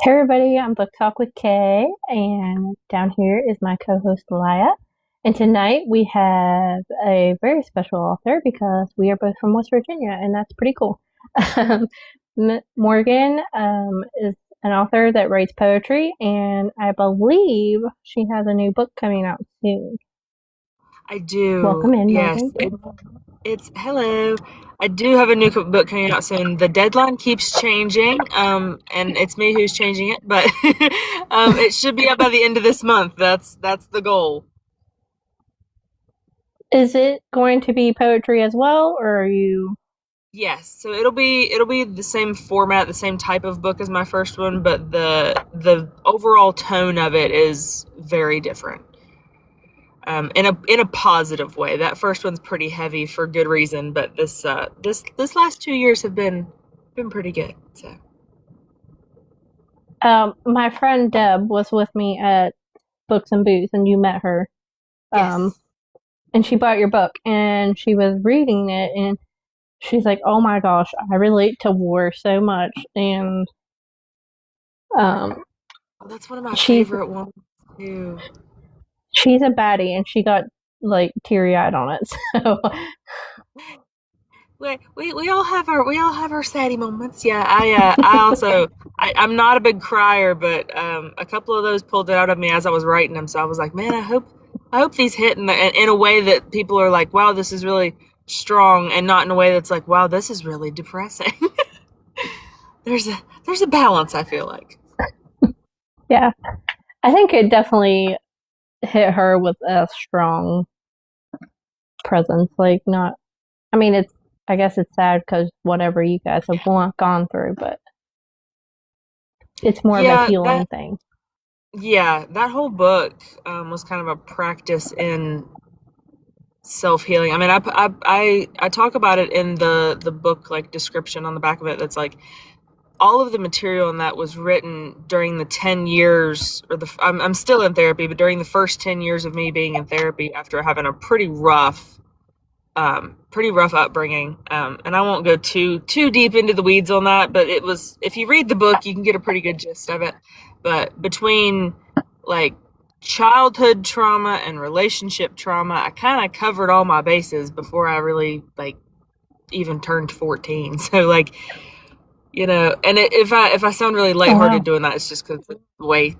Hey everybody, I'm Book Talk with Kay, and down here is my co-host Malaya. And tonight we have a very special author because we are both from West Virginia, and that's pretty cool. Um, Morgan is an author that writes poetry, and I believe she has a new book coming out soon. I do. Welcome in, Yes. Morgan. It's hello. I do have a new book coming out soon. The deadline keeps changing, and it's me who's changing it, but it should be out by the end of this month. That's the goal. Is it going to be poetry as well, or are you? Yes. So it'll be the same format, the same type of book as my first one, but the overall tone of it is very different. In a positive way. That first one's pretty heavy for good reason, but this last 2 years have been pretty good. So My friend Deb was with me at Books and Booze, and you met her. Um, yes, and she bought your book, and she was reading it, and she's like, "Oh my gosh, I relate to war so much." And um, oh, that's one of my she's favorite ones too. she's a baddie, and she got like teary eyed on it. So We all have our saddy moments. Yeah, I also I'm not a big crier, but a couple of those pulled it out of me as I was writing them. So I was like, man, I hope these hit in a way that people are like, wow, this is really strong, and not in a way that's like, wow, this is really depressing. There's a balance, I feel like. yeah, I think it definitely hit her with a strong presence. Like, not, I mean, it's I guess it's sad because whatever you guys have gone through, but it's more of a Yeah, healing thing. that whole book was kind of a practice in self healing. I mean, I talk about it in the book like description on the back of it. That's like all of the material in that was written during the 10 years, or I'm still in therapy, but during the first 10 years of me being in therapy after having a pretty rough upbringing. And I won't go too deep into the weeds on that, but it was, if you read the book, you can get a pretty good gist of it. But between like childhood trauma and relationship trauma, I kind of covered all my bases before I really like even turned 14. So like, and if I sound really Oh lighthearted wow. doing that, it's just because the way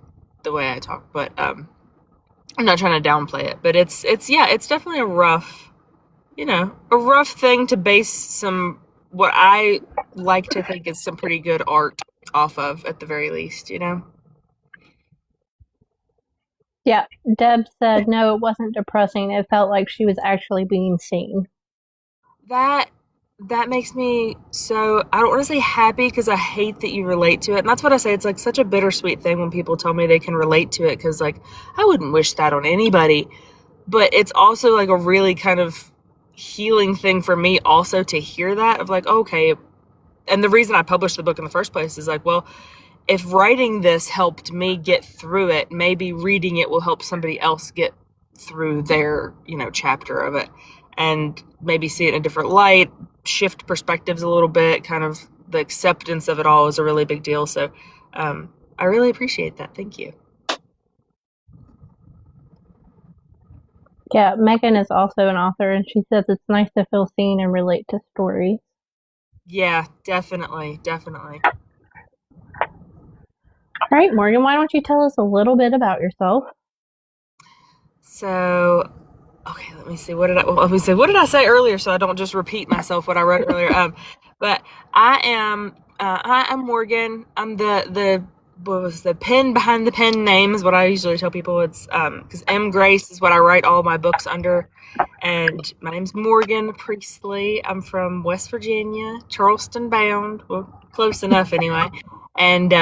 I talk. But I'm not trying to downplay it. But it's yeah, it's definitely a rough thing to base some, what I like to think is some pretty good art off of, at the very least. Yeah, Deb said no, it wasn't depressing. It felt like she was actually being seen. That that makes me so, I don't want to say happy because I hate that you relate to it. And that's what I say. It's like such a bittersweet thing when people tell me they can relate to it, because like I wouldn't wish that on anybody. But it's also like a really kind of healing thing for me also to hear that, of like, okay. And the reason I published the book in the first place is like, well, if writing this helped me get through it, maybe reading it will help somebody else get through their, chapter of it, and maybe see it in a different light, shift perspectives a little bit. Kind of the acceptance of it all is a really big deal. So I really appreciate that. Thank you. Yeah, Megan is also an author, and she says it's nice to feel seen and relate to stories. Yeah, definitely, definitely. All right, Morgan, why don't you tell us a little bit about yourself? So, okay, let me see. What did I say earlier, so I don't just repeat myself what I wrote earlier. But I'm Morgan. I'm the what was the pen behind the pen name is what I usually tell people. It's because M Grace is what I write all my books under, and my name's Morgan Priestley. I'm from West Virginia, Charleston bound. Well, close enough anyway. And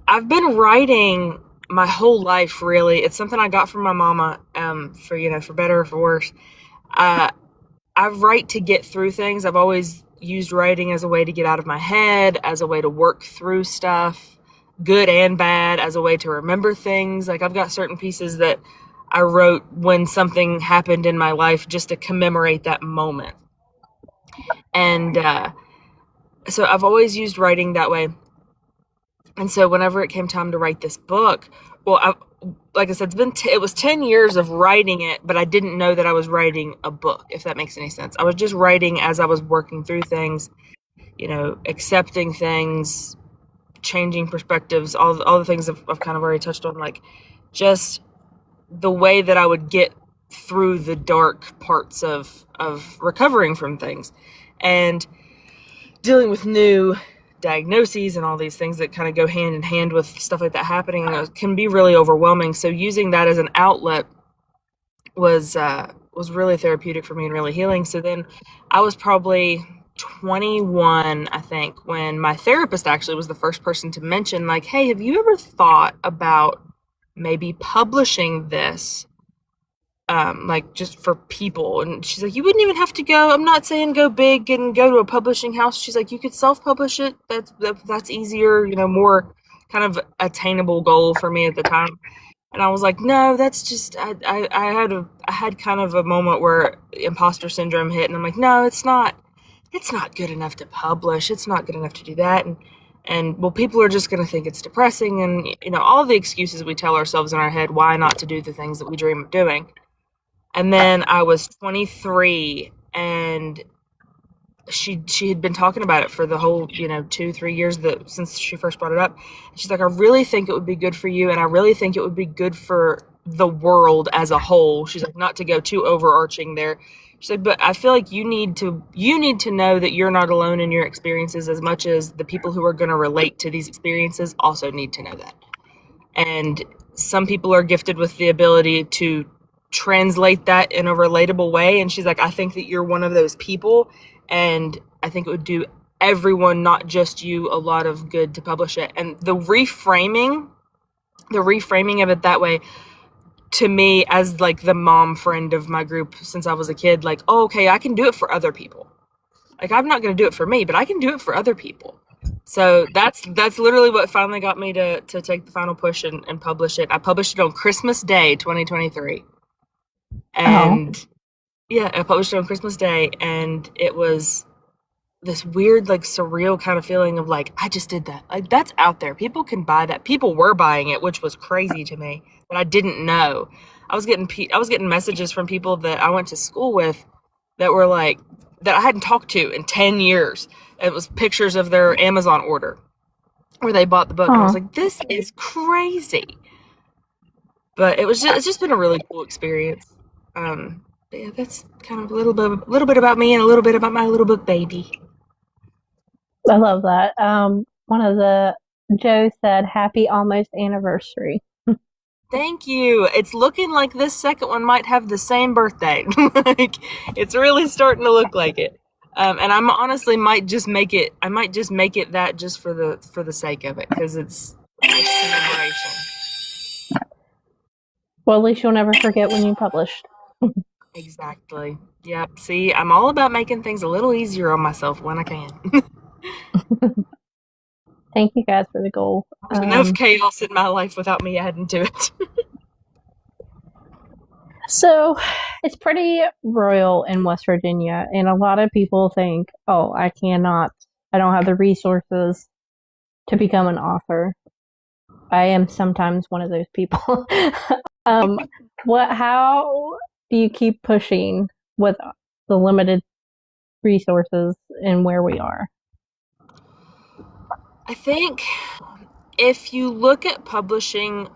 I've been writing my whole life, really. It's something I got from my mama, for better or for worse. Uh, I write to get through things. I've always used writing as a way to get out of my head, as a way to work through stuff, good and bad, as a way to remember things. Like, I've got certain pieces that I wrote when something happened in my life just to commemorate that moment. And so I've always used writing that way. And so whenever it came time to write this book, well, like I said, it was 10 years of writing it, but I didn't know that I was writing a book, if that makes any sense. I was just writing as I was working through things, accepting things, changing perspectives, all the things I've kind of already touched on, like just the way that I would get through the dark parts of recovering from things and dealing with new diagnoses and all these things that kind of go hand in hand with stuff like that happening can be really overwhelming. So using that as an outlet was really therapeutic for me and really healing. So then I was probably 21, I think, when my therapist actually was the first person to mention, like, hey, have you ever thought about maybe publishing this, like just for people? And she's like, you wouldn't even have to go, I'm not saying go big and go to a publishing house. She's like, you could self-publish it. That's easier, more kind of attainable goal for me at the time. And I was like, no, that's just, I had kind of a moment where imposter syndrome hit, and I'm like, no, it's not good enough to publish. It's not good enough to do that. And well, people are just going to think it's depressing, and, all the excuses we tell ourselves in our head why not to do the things that we dream of doing. And then I was 23, and she had been talking about it for the whole 2-3 years since she first brought it up. She's like, I really think it would be good for you, and I really think it would be good for the world as a whole. She's like, not to go too overarching there. She's like, but I feel like you need to know that you're not alone in your experiences, as much as the people who are going to relate to these experiences also need to know that. And some people are gifted with the ability to translate that in a relatable way. And she's like, I think that you're one of those people, and I think it would do everyone, not just you, a lot of good to publish it. And the reframing of it that way, to me, as like the mom friend of my group since I was a kid, like, oh, okay, I can do it for other people. Like, I'm not going to do it for me, but I can do it for other people. So that's literally what finally got me to take the final push and publish it. I published it on Christmas Day, 2023. And yeah, I published it on Christmas Day, and it was this weird, like, surreal kind of feeling of like, I just did that. Like, that's out there. People can buy that. People were buying it, which was crazy to me, but I didn't know. I was getting messages from people that I went to school with that were like, that I hadn't talked to in 10 years. It was pictures of their Amazon order where they bought the book. And I was like, this is crazy. But it's just been a really cool experience. Yeah, that's kind of a little bit about me and a little bit about my little book baby. I love that. One of the Joe said, "Happy almost anniversary." Thank you. It's looking like this second one might have the same birthday. Like, it's really starting to look like it. And I'm honestly might just make it that just for the sake of it, because it's a nice commemoration. Well, at least you'll never forget when you published. Exactly. Yep. See, I'm all about making things a little easier on myself when I can. Thank you guys for the goal. There's enough chaos in my life without me adding to it. So, it's pretty royal in West Virginia, and a lot of people think, oh, I don't have the resources to become an author. I am sometimes one of those people. How do you keep pushing with the limited resources and where we are? I think if you look at publishing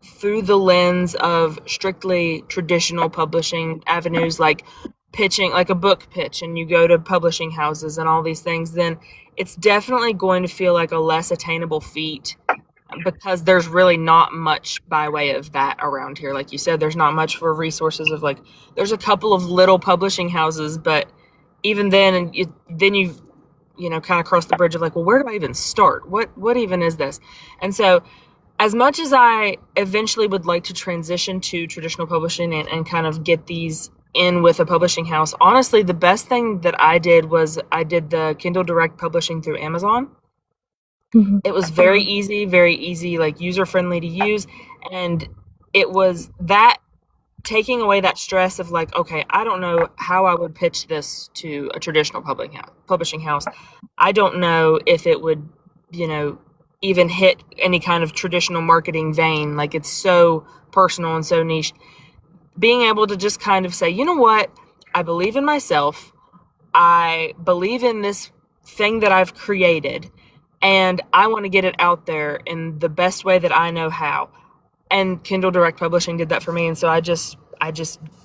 through the lens of strictly traditional publishing avenues, like pitching, like a book pitch, and you go to publishing houses and all these things, then it's definitely going to feel like a less attainable feat, because there's really not much by way of that around here. Like you said, there's not much for resources of, like, there's a couple of little publishing houses, but even then, you kind of cross the bridge of like, well, where do I even start? What even is this? And so, as much as I eventually would like to transition to traditional publishing and kind of get these in with a publishing house, honestly, the best thing that I did was I did the Kindle Direct publishing through Amazon. Mm-hmm. It was very easy, like user-friendly to use. And it was that taking away that stress of like, okay, I don't know how I would pitch this to a traditional publishing house. I don't know if it would, even hit any kind of traditional marketing vein. Like, it's so personal and so niche. Being able to just kind of say, you know what, I believe in myself. I believe in this thing that I've created, and I want to get it out there in the best way that I know how. And Kindle Direct Publishing did that for me. And so I just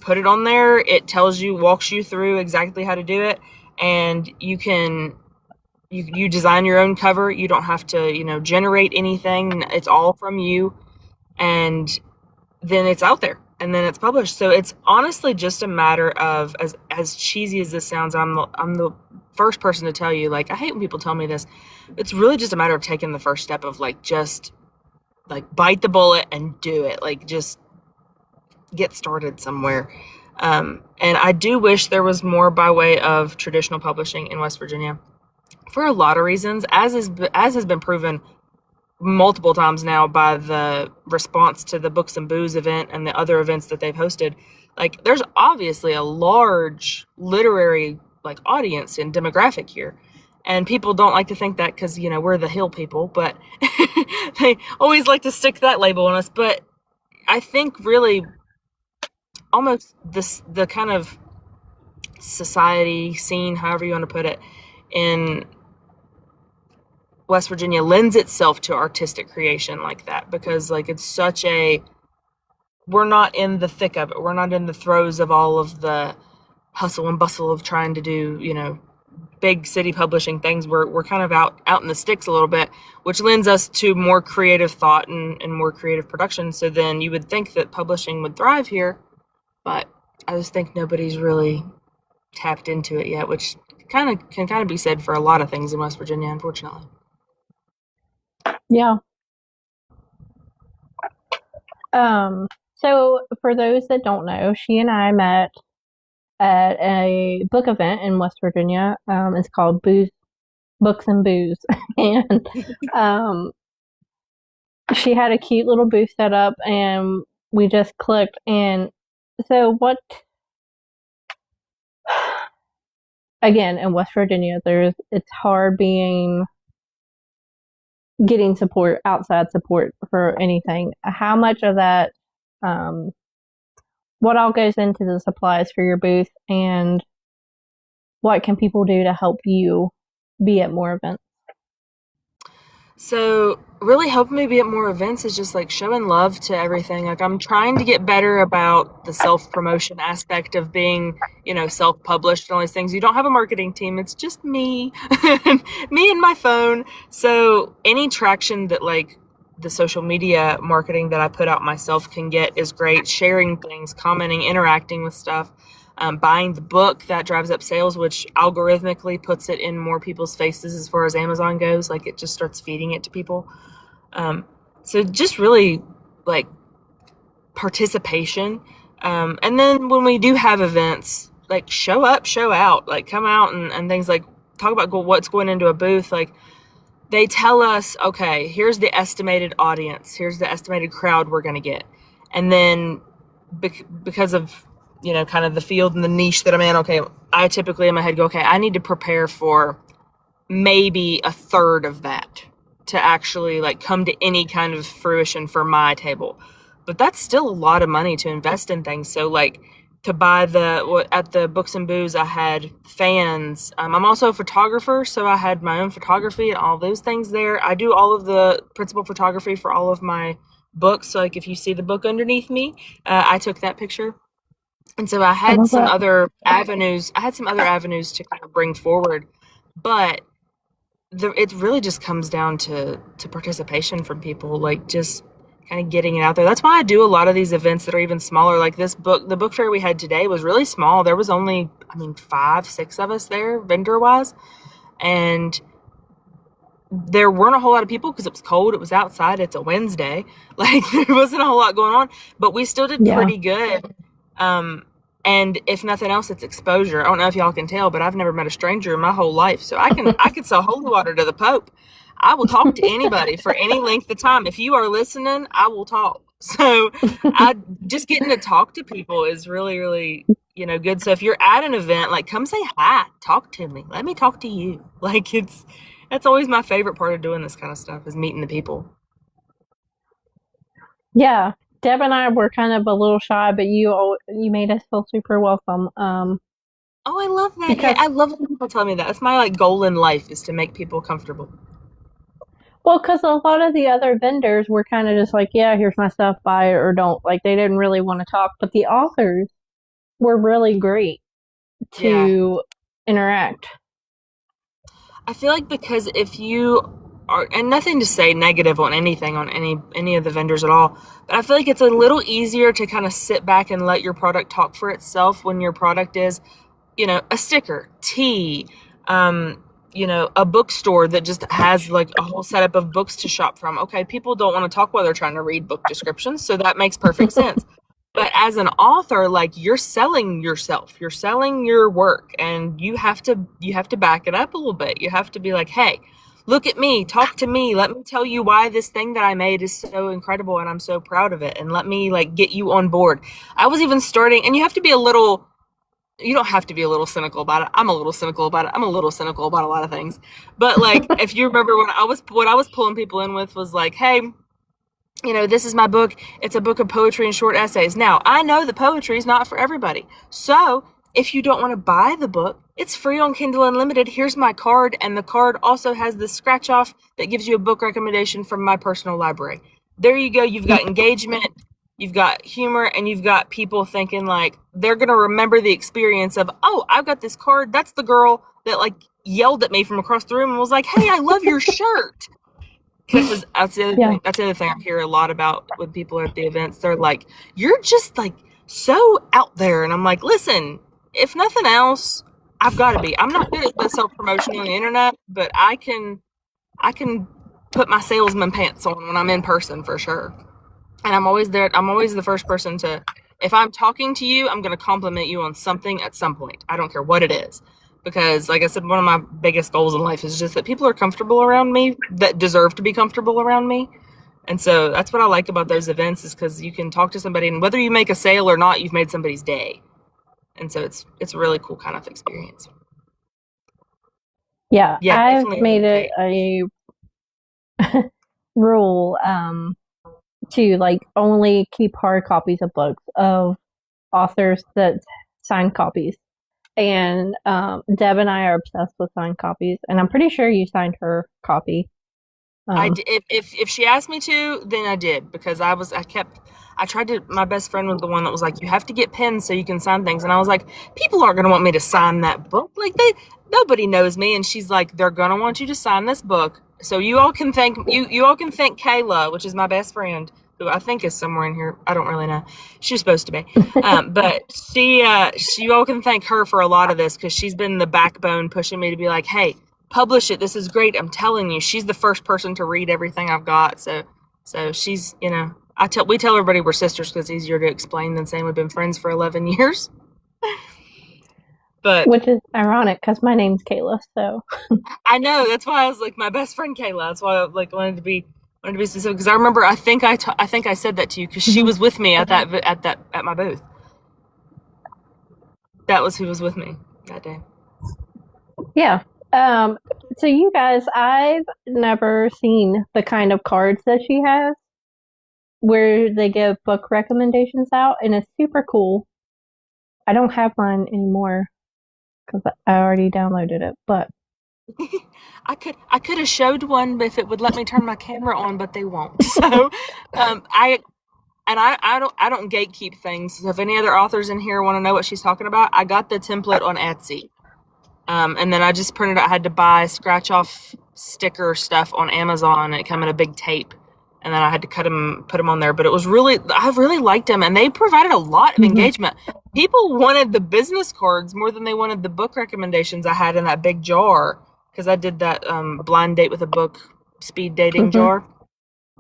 put it on there. It tells you, walks you through exactly how to do it. And you can, you design your own cover. You don't have to, generate anything. It's all from you. And then it's out there, and then it's published. So it's honestly just a matter of, as cheesy as this sounds, I'm the first person to tell you, like, I hate when people tell me this. It's really just a matter of taking the first step of, like, just like bite the bullet and do it. Like, just get started somewhere. And I do wish there was more by way of traditional publishing in West Virginia for a lot of reasons, as has been proven multiple times now by the response to the Books and Booze event and the other events that they've hosted. Like, there's obviously a large literary, like, audience and demographic here. And people don't like to think that because, we're the hill people, but they always like to stick that label on us. But I think really almost the kind of society scene, however you want to put it, in West Virginia lends itself to artistic creation like that, because, like, it's such we're not in the thick of it. We're not in the throes of all of the hustle and bustle of trying to do, big city publishing things. We're kind of out in the sticks a little bit, which lends us to more creative thought and more creative production. So then you would think that publishing would thrive here, but I just think nobody's really tapped into it yet, which can kind of be said for a lot of things in West Virginia, unfortunately. Yeah. So for those that don't know, she and I met at a book event in West Virginia. It's called Books and Booze. And she had a cute little booth set up, and we just clicked. And so again, in West Virginia, it's hard getting support, outside support for anything. How much of that, what all goes into the supplies for your booth, and what can people do to help you be at more events? So really helping me be at more events is just, like, showing love to everything. Like, I'm trying to get better about the self-promotion aspect of being, self-published and all these things. You don't have a marketing team. It's just me, me and my phone. So any traction that, like, the social media marketing that I put out myself can get is great. Sharing things, commenting, interacting with stuff. Buying the book, that drives up sales, which algorithmically puts it in more people's faces as far as Amazon goes. Like, it just starts feeding it to people. So just really, like, participation. And then when we do have events, like, show up, show out, like, come out and things, like, talk about what's going into a booth. Like, they tell us, okay, here's the estimated audience, here's the estimated crowd we're going to get. And then because of, kind of the field and the niche that I'm in, okay, I typically in my head go, okay, I need to prepare for maybe a third of that to actually, like, come to any kind of fruition for my table. But that's still a lot of money to invest in things. So, like, to buy at the Books and Booze, I had fans. I'm also a photographer, so I had my own photography and all those things there. I do all of the principal photography for all of my books. So, like, if you see the book underneath me, I took that picture. And so I had some other avenues. I had some other avenues to kind of bring forward, but it really just comes down to participation from people, like, just kind of getting it out there. That's why I do a lot of these events that are even smaller. Like this book, the book fair we had today was really small. There was only, 5, 6 of us there, vendor wise, and there weren't a whole lot of people because it was cold. It was outside. It's a Wednesday. Like, there wasn't a whole lot going on, but we still did pretty good. And if nothing else, it's exposure. I don't know if y'all can tell, but I've never met a stranger in my whole life. So I could sell holy water to the Pope. I will talk to anybody for any length of time. If you are listening, I will talk. So just getting to talk to people is really, really, good. So if you're at an event, like, come say hi, talk to me. Let me talk to you. Like, That's always my favorite part of doing this kind of stuff is meeting the people. Yeah, Deb and I were kind of a little shy, but you made us feel super welcome. Oh, I love that. Yeah, Because I love when people tell me that. That's my like goal in life is to make people comfortable. well, because a lot of the other vendors were kind of just like, yeah, here's my stuff, buy it or don't. Like they didn't really want to talk, but the authors were really great Yeah. to interact. I feel like because if you are, and nothing to say negative on anything on any of the vendors at all, but I feel like it's a little easier to kind of sit back and let your product talk for itself when your product is, a sticker, tea, um, a bookstore that just has like a whole setup of books to shop from. Okay, people don't want to talk while they're trying to read book descriptions, so that makes perfect sense. But as an author, like you're selling yourself, you're selling your work, and you have to back it up a little bit. You have to be like, hey, look at me, talk to me, let me tell you why this thing that I made is so incredible and I'm so proud of it, and let me like get you on board. I was even starting, and you don't have to be a little cynical about it. I'm a little cynical about it. I'm a little cynical about a lot of things. But like if you remember what I was pulling people in with was like, hey, this is my book. It's a book of poetry and short essays. Now, I know that poetry is not for everybody. So, if you don't want to buy the book, it's free on Kindle Unlimited. Here's my card, and the card also has the scratch off that gives you a book recommendation from my personal library. There you go. You've got engagement, you've got humor, and you've got people thinking like they're going to remember the experience of, oh, I've got this card. That's the girl that like yelled at me from across the room and was like, hey, I love your shirt. Because that's the other Yeah. thing. That's the other thing I hear a lot about when people are at the events. They're like, "You're just like so out there," and I'm like, "Listen, if nothing else, I've got to be. I'm not good at the self promotion on the internet, but I can put my salesman pants on when I'm in person for sure. And I'm always there. I'm always the first person to. If I'm talking to you, I'm going to compliment you on something at some point. I don't care what it is. Because, like I said, one of my biggest goals in life is just that people are comfortable around me that deserve to be comfortable around me. And so that's what I like about those events is because you can talk to somebody, and whether you make a sale or not, you've made somebody's day. And so it's a really cool kind of experience. Yeah, Yeah, I've definitely made it okay. a rule to like only keep hard copies of books of authors that sign copies. And Deb and I are obsessed with signed copies, and I'm pretty sure you signed her copy. Um, If she asked me to, then I did because I tried to. My best friend was the one that was like, "You have to get pens so you can sign things," and I was like, "People aren't going to want me to sign that book. Like nobody knows me." And she's like, "They're going to want you to sign this book, so you all can thank Kayla, which is my best friend, who I think is somewhere in here. I don't really know. She's supposed to be, but you all can thank her for a lot of this because she's been the backbone pushing me to be like, hey." Publish it. This is great. I'm telling you, she's the first person to read everything I've got. So she's, we tell everybody we're sisters because it's easier to explain than saying we've been friends for 11 years. But which is ironic because my name's Kayla. So I know that's why I was like my best friend Kayla. That's why I like wanted to be specific because I remember I think I said that to you because she was with me at my booth. That was who was with me that day. yeah. Um, so you guys, I've never seen the kind of cards that she has where they give book recommendations out, and it's super cool. I don't have mine anymore because I already downloaded it, but I could have showed one if it would let me turn my camera on, but they won't. So I and I don't gatekeep things. So if any other authors in here want to know what she's talking about, I got the template on Etsy. And then I just printed out. I had to buy scratch off sticker stuff on Amazon, and it came in a big tape. And then I had to put them on there. But I really liked them, and they provided a lot of engagement. People wanted the business cards more than they wanted the book recommendations I had in that big jar because I did that blind date with a book speed dating jar.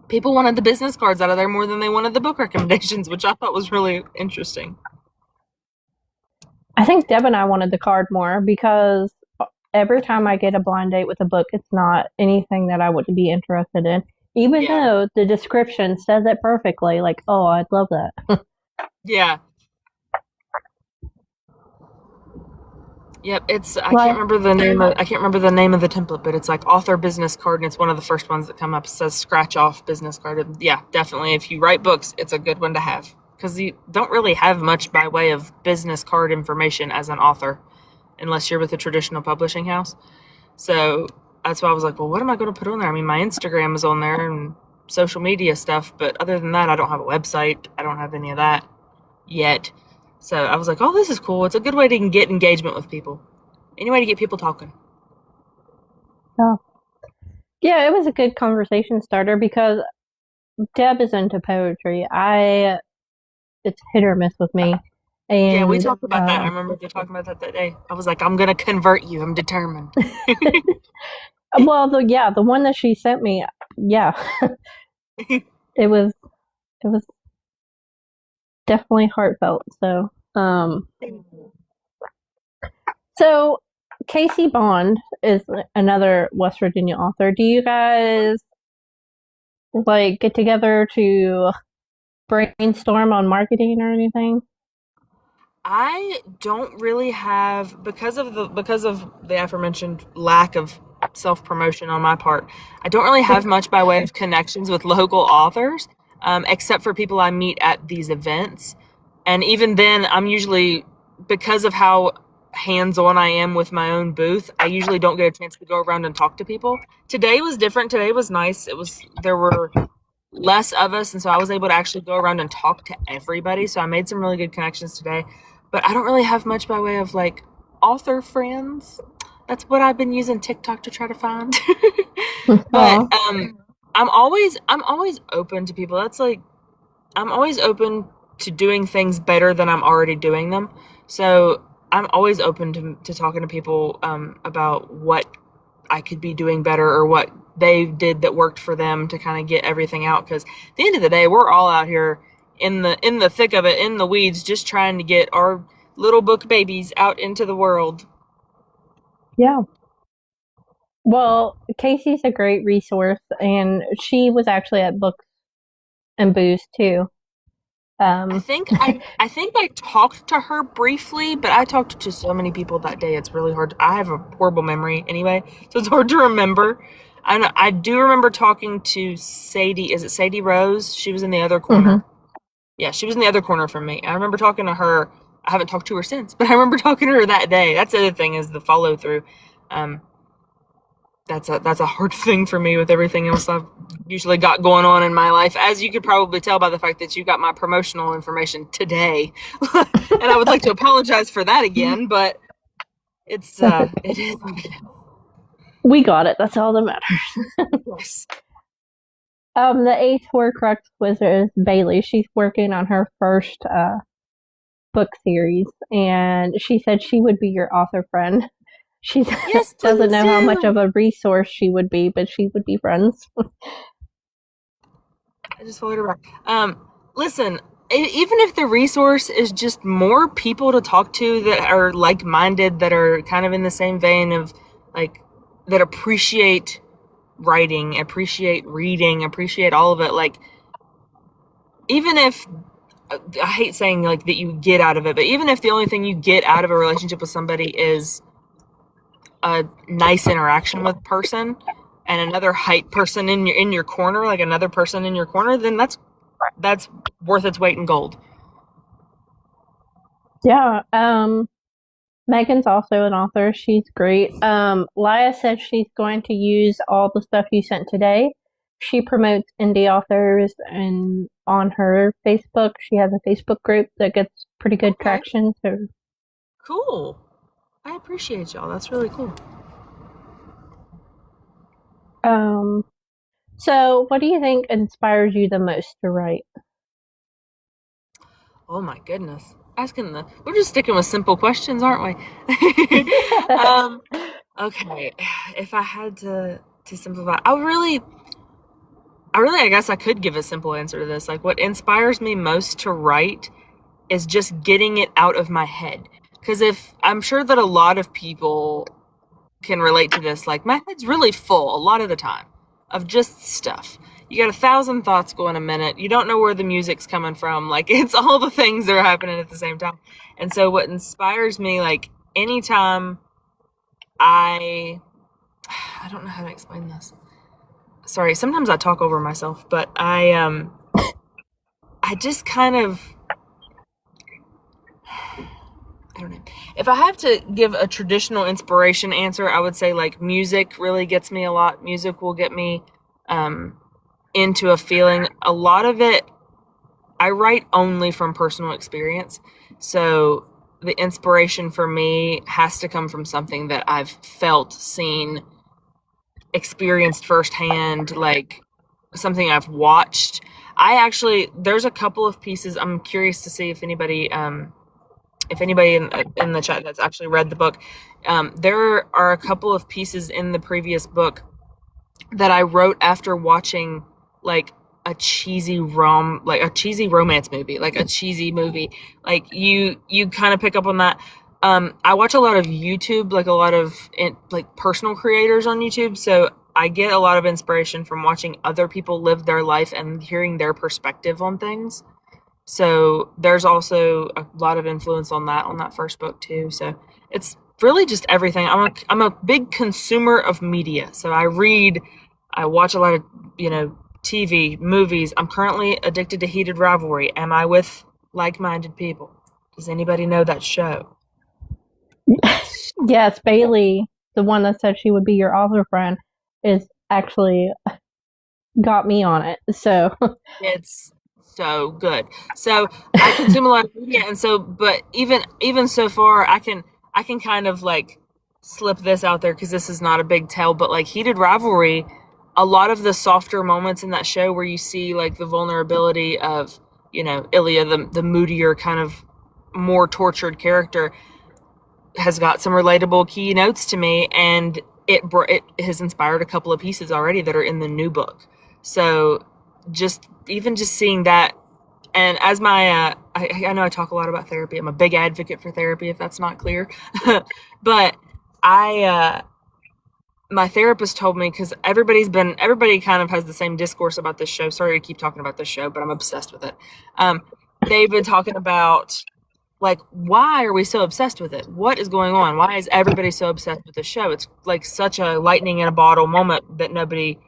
People wanted the business cards out of there more than they wanted the book recommendations, which I thought was really interesting. I think Deb and I wanted the card more because every time I get a blind date with a book, it's not anything that I would be interested in. Even Yeah. though the description says it perfectly, like, oh, I'd love that. Yeah. Yep, it's Like, I can't remember the name of the template, but it's like author business card, and it's one of the first ones that come up. It says scratch off business card. And yeah, definitely. If you write books, it's a good one to have because you don't really have much by way of business card information as an author, unless you're with a traditional publishing house. So that's why I was like, well, what am I going to put on there? I mean, my Instagram is on there and social media stuff, but other than that, I don't have a website. I don't have any of that yet. So I was like, oh, this is cool. It's a good way to get engagement with people. Any way to get people talking. oh, yeah, it was a good conversation starter because Deb is into poetry. It's hit or miss with me. Yeah, we And talked about that. I remember we talking about that day. I was like, I'm going to convert you. I'm determined. well, the one that she sent me, yeah, it was it was definitely heartfelt. So Casey Bond is another West Virginia author. Do you guys like get together to brainstorm on marketing or anything? I don't really have because of the aforementioned lack of self promotion on my part. I don't really have much by way of connections with local authors, except for people I meet at these events. And even then, I'm usually because of how hands on I am with my own booth. I usually don't get a chance to go around and talk to people. Today was different. Today was nice. There were less of us, and so I was able to actually go around and talk to everybody. So I made some really good connections today. But I don't really have much by way of like author friends. That's what I've been using TikTok to try to find. But Aw. I'm always open to people. That's like I'm always open to doing things better than I'm already doing them. So I'm always open to talking to people about what I could be doing better or what they did that worked for them to kind of get everything out. Because at the end of the day, we're all out here in the thick of it, in the weeds, just trying to get our little book babies out into the world. Yeah. Well, Casey's a great resource, and she was actually at Books and Booze too. Um, I think I talked to her briefly, but I talked to so many people that day. It's really hard. I have a horrible memory anyway, so it's hard to remember. I do remember talking to Sadie. Is it Sadie Rose? She was in the other mhm. corner. Yeah, she was in the other corner from me. I remember talking to her. I haven't talked to her since, but I remember talking to her that day. That's the other thing is the follow through. Um, that's a hard thing for me with everything else I've usually got going on in my life, as you could probably tell by the fact that you got my promotional information today. And I would like to apologize for that again, but it is what it is. We got it. That's all that matters. Yes. The eighth Horcrux wizard is Bailey. She's working on her first book series, and she said she would be your author friend. She Yes, doesn't please know how much do. of a resource she would be, but she would be friends. I just followed her back. Listen, even if the resource is just more people to talk to that are like minded, that are kind of in the same vein of like that appreciate writing, appreciate reading, appreciate all of it. Like, even if I hate saying like that you get out of it, but even if the only thing you get out of a relationship with somebody is a nice interaction with a person and another hype person in your corner, like another person in your corner, then that's worth its weight in gold. Yeah. Megan's also an author. She's great. Laya said she's going to use all the stuff you sent today. She promotes indie authors and on her Facebook. She has a Facebook group that gets pretty good Okay, traction. So, cool. I appreciate y'all. That's really cool. um, so what do you think inspires you the most to write? Oh my goodness. We're just sticking with simple questions, aren't we? um, okay. If I had to simplify, I guess I could give a simple answer to this. Like, what inspires me most to write is just getting it out of my head. Because if I'm sure that a lot of people can relate to this, like, my head's really full a lot of the time of just stuff. You got 1,000 thoughts going a minute. You don't know where the music's coming from. Like, it's all the things that are happening at the same time. And so, what inspires me, like, anytime I don't know how to explain this. Sorry, sometimes I talk over myself, but I just kind of, I don't know. If I have to give a traditional inspiration answer, I would say like music really gets me a lot. Music will get me into a feeling. A lot of it, I write only from personal experience. So the inspiration for me has to come from something that I've felt, seen, experienced firsthand, like something I've watched. There's a couple of pieces. I'm curious to see if anybody in the chat that's actually read the book. There are a couple of pieces in the previous book that I wrote after watching like a cheesy romance movie, like a cheesy movie. Like you kind of pick up on that. I watch a lot of YouTube, like a lot of like personal creators on YouTube. So I get a lot of inspiration from watching other people live their life and hearing their perspective on things. So there's also a lot of influence on that first book too. So it's really just everything. I'm a big consumer of media. So I watch a lot of, TV, movies. I'm currently addicted to Heated Rivalry. Am I with like-minded people? Does anybody know that show? Yes, Bailey, the one that said she would be your author friend, is actually got me on it. So It's so good. So I consume a lot of media, and so, but even so far, I can kind of like slip this out there because this is not a big tell, but like Heated Rivalry, a lot of the softer moments in that show where you see like the vulnerability of, Ilya, the moodier kind of more tortured character, has got some relatable key notes to me, and it has inspired a couple of pieces already that are in the new book. So just seeing that, and as my I know I talk a lot about therapy. I'm a big advocate for therapy, if that's not clear. But my therapist told me, because everybody kind of has the same discourse about this show. Sorry to keep talking about this show, but I'm obsessed with it. They've been talking about, like, why are we so obsessed with it? What is going on? Why is everybody so obsessed with the show? It's like such a lightning in a bottle moment that nobody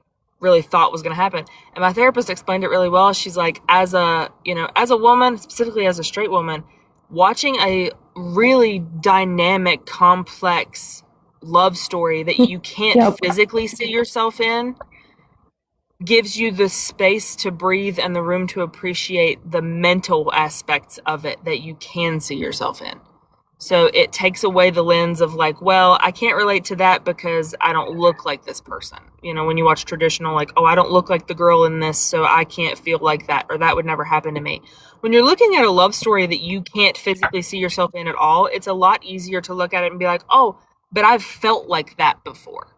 really thought was going to happen. And my therapist explained it really well. She's like, as a woman, specifically as a straight woman, watching a really dynamic, complex love story that you can't physically see yourself in gives you the space to breathe and the room to appreciate the mental aspects of it that you can see yourself in. So it takes away the lens of like, well, I can't relate to that because I don't look like this person. When you watch traditional, like, oh, I don't look like the girl in this, so I can't feel like that, or that would never happen to me. When you're looking at a love story that you can't physically see yourself in at all, it's a lot easier to look at it and be like, oh, but I've felt like that before.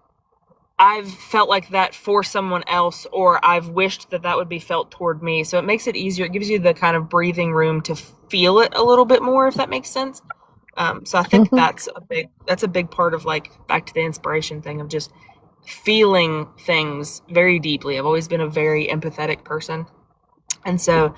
I've felt like that for someone else, or I've wished that would be felt toward me. So it makes it easier. It gives you the kind of breathing room to feel it a little bit more, if that makes sense. So I think that's a big part of, like, back to the inspiration thing of just feeling things very deeply. I've always been a very empathetic person. And so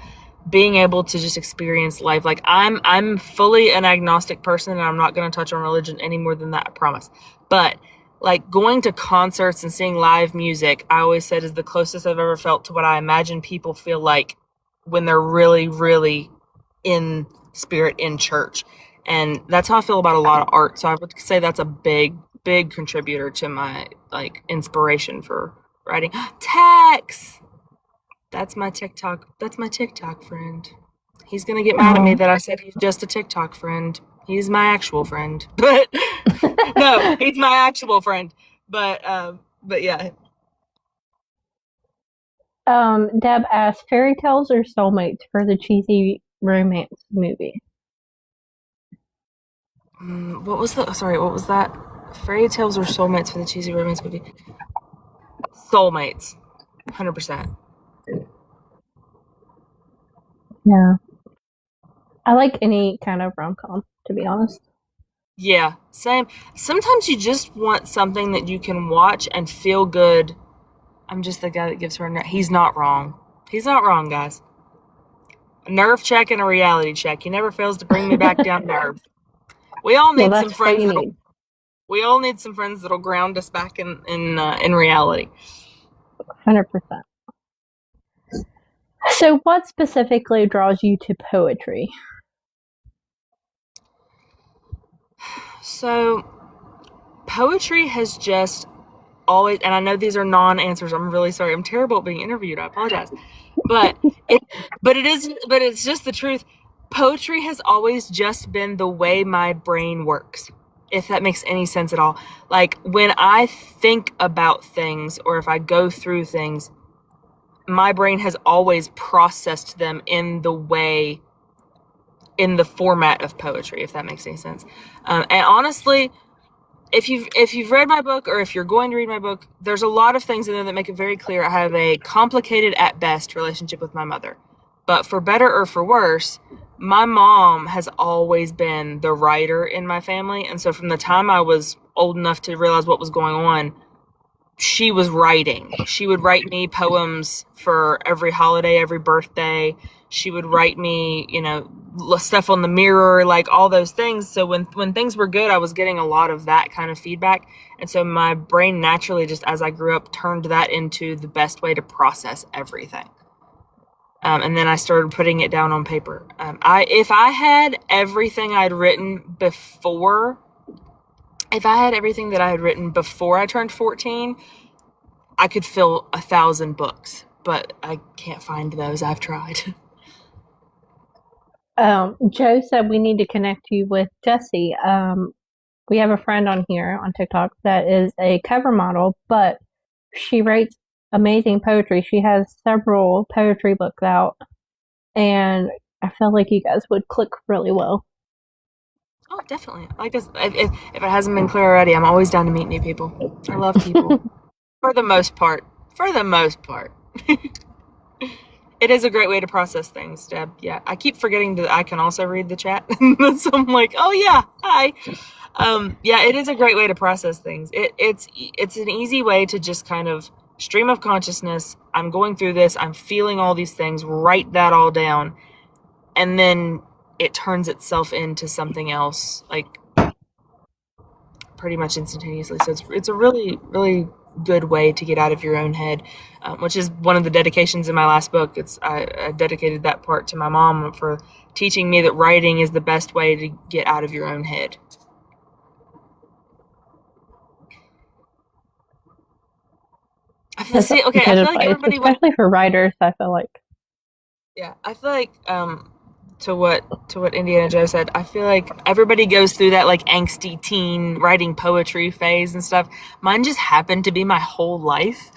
being able to just experience life, like I'm fully an agnostic person, and I'm not going to touch on religion any more than that, I promise. But like going to concerts and seeing live music, I always said, is the closest I've ever felt to what I imagine people feel like when they're really, really in spirit in church. And that's how I feel about a lot of art. So I would say that's a big, big contributor to my, like, inspiration for writing. Tex! That's my TikTok friend. He's going to get mad at me that I said he's just a TikTok friend. He's my actual friend. But no, he's my actual friend. But yeah. Deb asked, fairy tales or soulmates for the cheesy romance movie? What was that? Fairy tales or soulmates for the cheesy romance movie? Soulmates. 100%. Yeah. I like any kind of rom-com, to be honest. Yeah, same. Sometimes you just want something that you can watch and feel good. I'm just the guy that gives her a nerve. He's not wrong. He's not wrong, guys. A nerve check and a reality check. He never fails to bring me back down to earth. We all Well, need some that's what friends you that'll need. we all need some friends that'll ground us back in reality. 100%. So, what specifically draws you to poetry? So, poetry has just always, and I know these are non-answers. I'm really sorry. I'm terrible at being interviewed. I apologize. But it's just the truth. Poetry has always just been the way my brain works, if that makes any sense at all. Like when I think about things or if I go through things, my brain has always processed them in the format of poetry, if that makes any sense. And honestly, if you've read my book or if you're going to read my book, there's a lot of things in there that make it very clear I have a complicated at best relationship with my mother. But for better or for worse, my mom has always been the writer in my family. And so from the time I was old enough to realize what was going on, she was writing. She would write me poems for every holiday, every birthday. She would write me, stuff on the mirror, like all those things. So when things were good, I was getting a lot of that kind of feedback. And so my brain naturally, just as I grew up, turned that into the best way to process everything. And then I started putting it down on paper. If I had everything that I had written before I turned 14, I could fill 1,000 books, but I can't find those. I've tried. Joe said we need to connect you with Jessie. We have a friend on here on TikTok that is a cover model, but she writes amazing poetry. She has several poetry books out, and I feel like you guys would click really well. Oh, definitely. Like this, if it hasn't been clear already, I'm always down to meet new people. I love people. For the most part. It is a great way to process things, Deb. Yeah, I keep forgetting that I can also read the chat. So I'm like, oh yeah, hi. Yeah, it is a great way to process things. It's an easy way to just kind of stream of consciousness. I'm going through this. I'm feeling all these things. Write that all down, and then it turns itself into something else, like pretty much instantaneously. So it's a really, really good way to get out of your own head, which is one of the dedications in my last book. I dedicated that part to my mom for teaching me that writing is the best way to get out of your own head. I feel like everybody especially for writers. I feel like. Yeah, I feel like to what Indiana Joe said, I feel like everybody goes through that like angsty teen writing poetry phase and stuff. Mine just happened to be my whole life.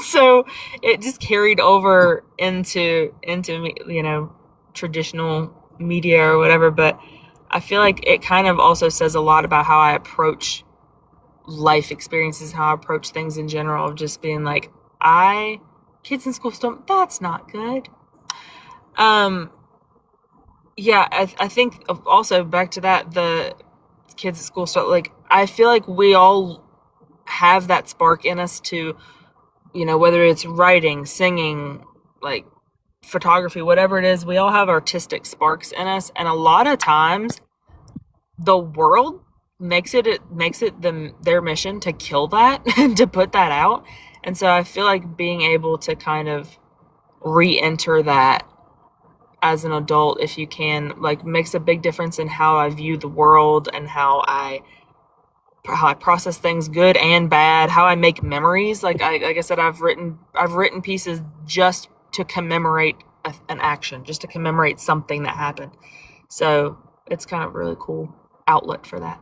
So it just carried over into traditional media or whatever, but I feel like it kind of also says a lot about how I approach life experiences, how I approach things in general, of just being like, kids in school don't, that's not good. Yeah, I think also back to that, the kids at school stuff, like, I feel like we all have that spark in us to, whether it's writing, singing, like photography, whatever it is, we all have artistic sparks in us. And a lot of times the world makes it their mission to kill that and to put that out. And so I feel like being able to kind of re-enter that as an adult, if you can, like, makes a big difference in how I view the world and how I process things, good and bad, how I make memories. Like I said, I've written pieces just to commemorate an action, just to commemorate something that happened. So it's kind of a really cool outlet for that.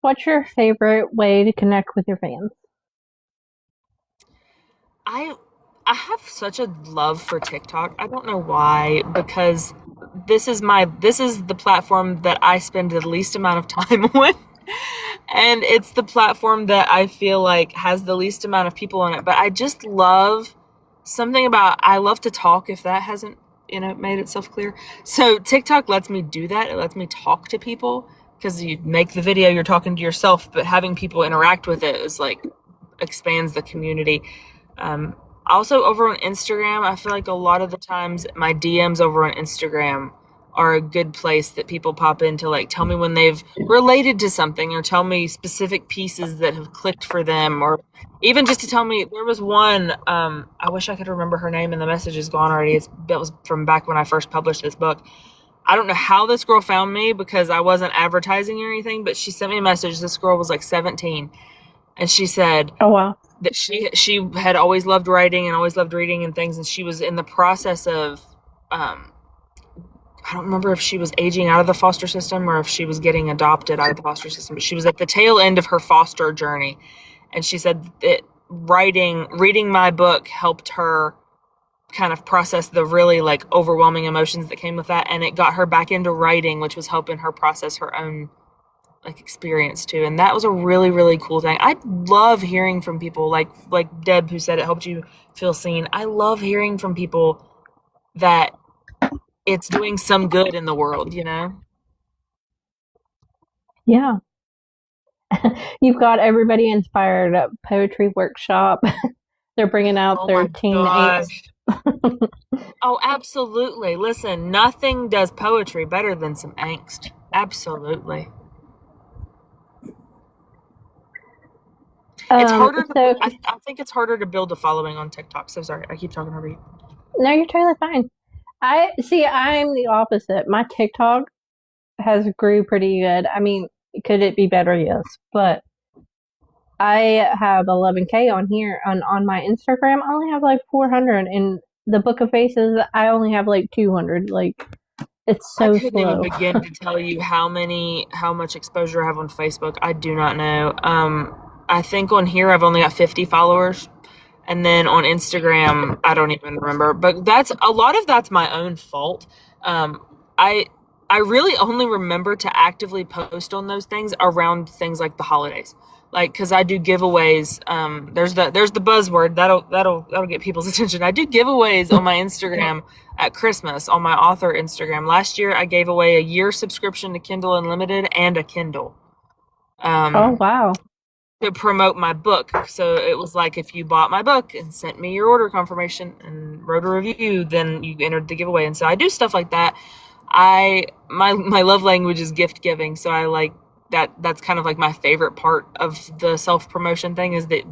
What's your favorite way to connect with your fans? I have such a love for TikTok. I don't know why, because this is the platform that I spend the least amount of time on. And it's the platform that I feel like has the least amount of people on it. But I just love I love to talk, if that hasn't, made itself clear. So TikTok lets me do that. It lets me talk to people, because you make the video, you're talking to yourself, but having people interact with it is like expands the community. Also, over on Instagram, I feel like a lot of the times my DMs over on Instagram are a good place that people pop in to like tell me when they've related to something or tell me specific pieces that have clicked for them, or even just to tell me. There was one, I wish I could remember her name and the message is gone already. That was from back when I first published this book. I don't know how this girl found me because I wasn't advertising or anything, but she sent me a message. This girl was like 17, and she said Oh, wow. that she had always loved writing and always loved reading and things, and she was in the process of, I don't remember if she was aging out of the foster system or if she was getting adopted out of the foster system, but she was at the tail end of her foster journey, and she said that reading my book helped her kind of process the really like overwhelming emotions that came with that, and it got her back into writing, which was helping her process her own like experience too. And that was a really, really cool thing. I love hearing from people like Deb, who said it helped you feel seen. I love hearing from people that it's doing some good in the world, you know? Yeah. You've got everybody inspired at poetry workshop. They're bringing out Oh their my teen angst. gosh. Oh, absolutely. Listen, nothing does poetry better than some angst. Absolutely. It's harder to So, I think it's harder to build a following on TikTok. So sorry, I keep talking over you. no, you're totally fine. I see. I'm the opposite. My TikTok has grew pretty good. I mean, could it be better? Yes, but I have 11K on here on my Instagram. I only have like 400, and the Book of Faces I only have like 200. Like it's I so couldn't even slow. begin to tell you how much exposure I have on Facebook. I do not know. I think on here I've only got 50 followers, and then on Instagram I don't even remember. But that's a lot of that's my own fault. Um, I I really only remember to actively post on those things around things like the holidays, like because I do giveaways. There's the buzzword that'll get people's attention. I do giveaways on my Instagram at Christmas on my author Instagram. Last year I gave away a year subscription to Kindle Unlimited and a Kindle. Oh Um, wow. to promote my book. So it was like if you bought my book and sent me your order confirmation and wrote a review, then you entered the giveaway. And so I do stuff like that. My love language is gift giving, so I like that. That's kind of like my favorite part of the self promotion thing, is that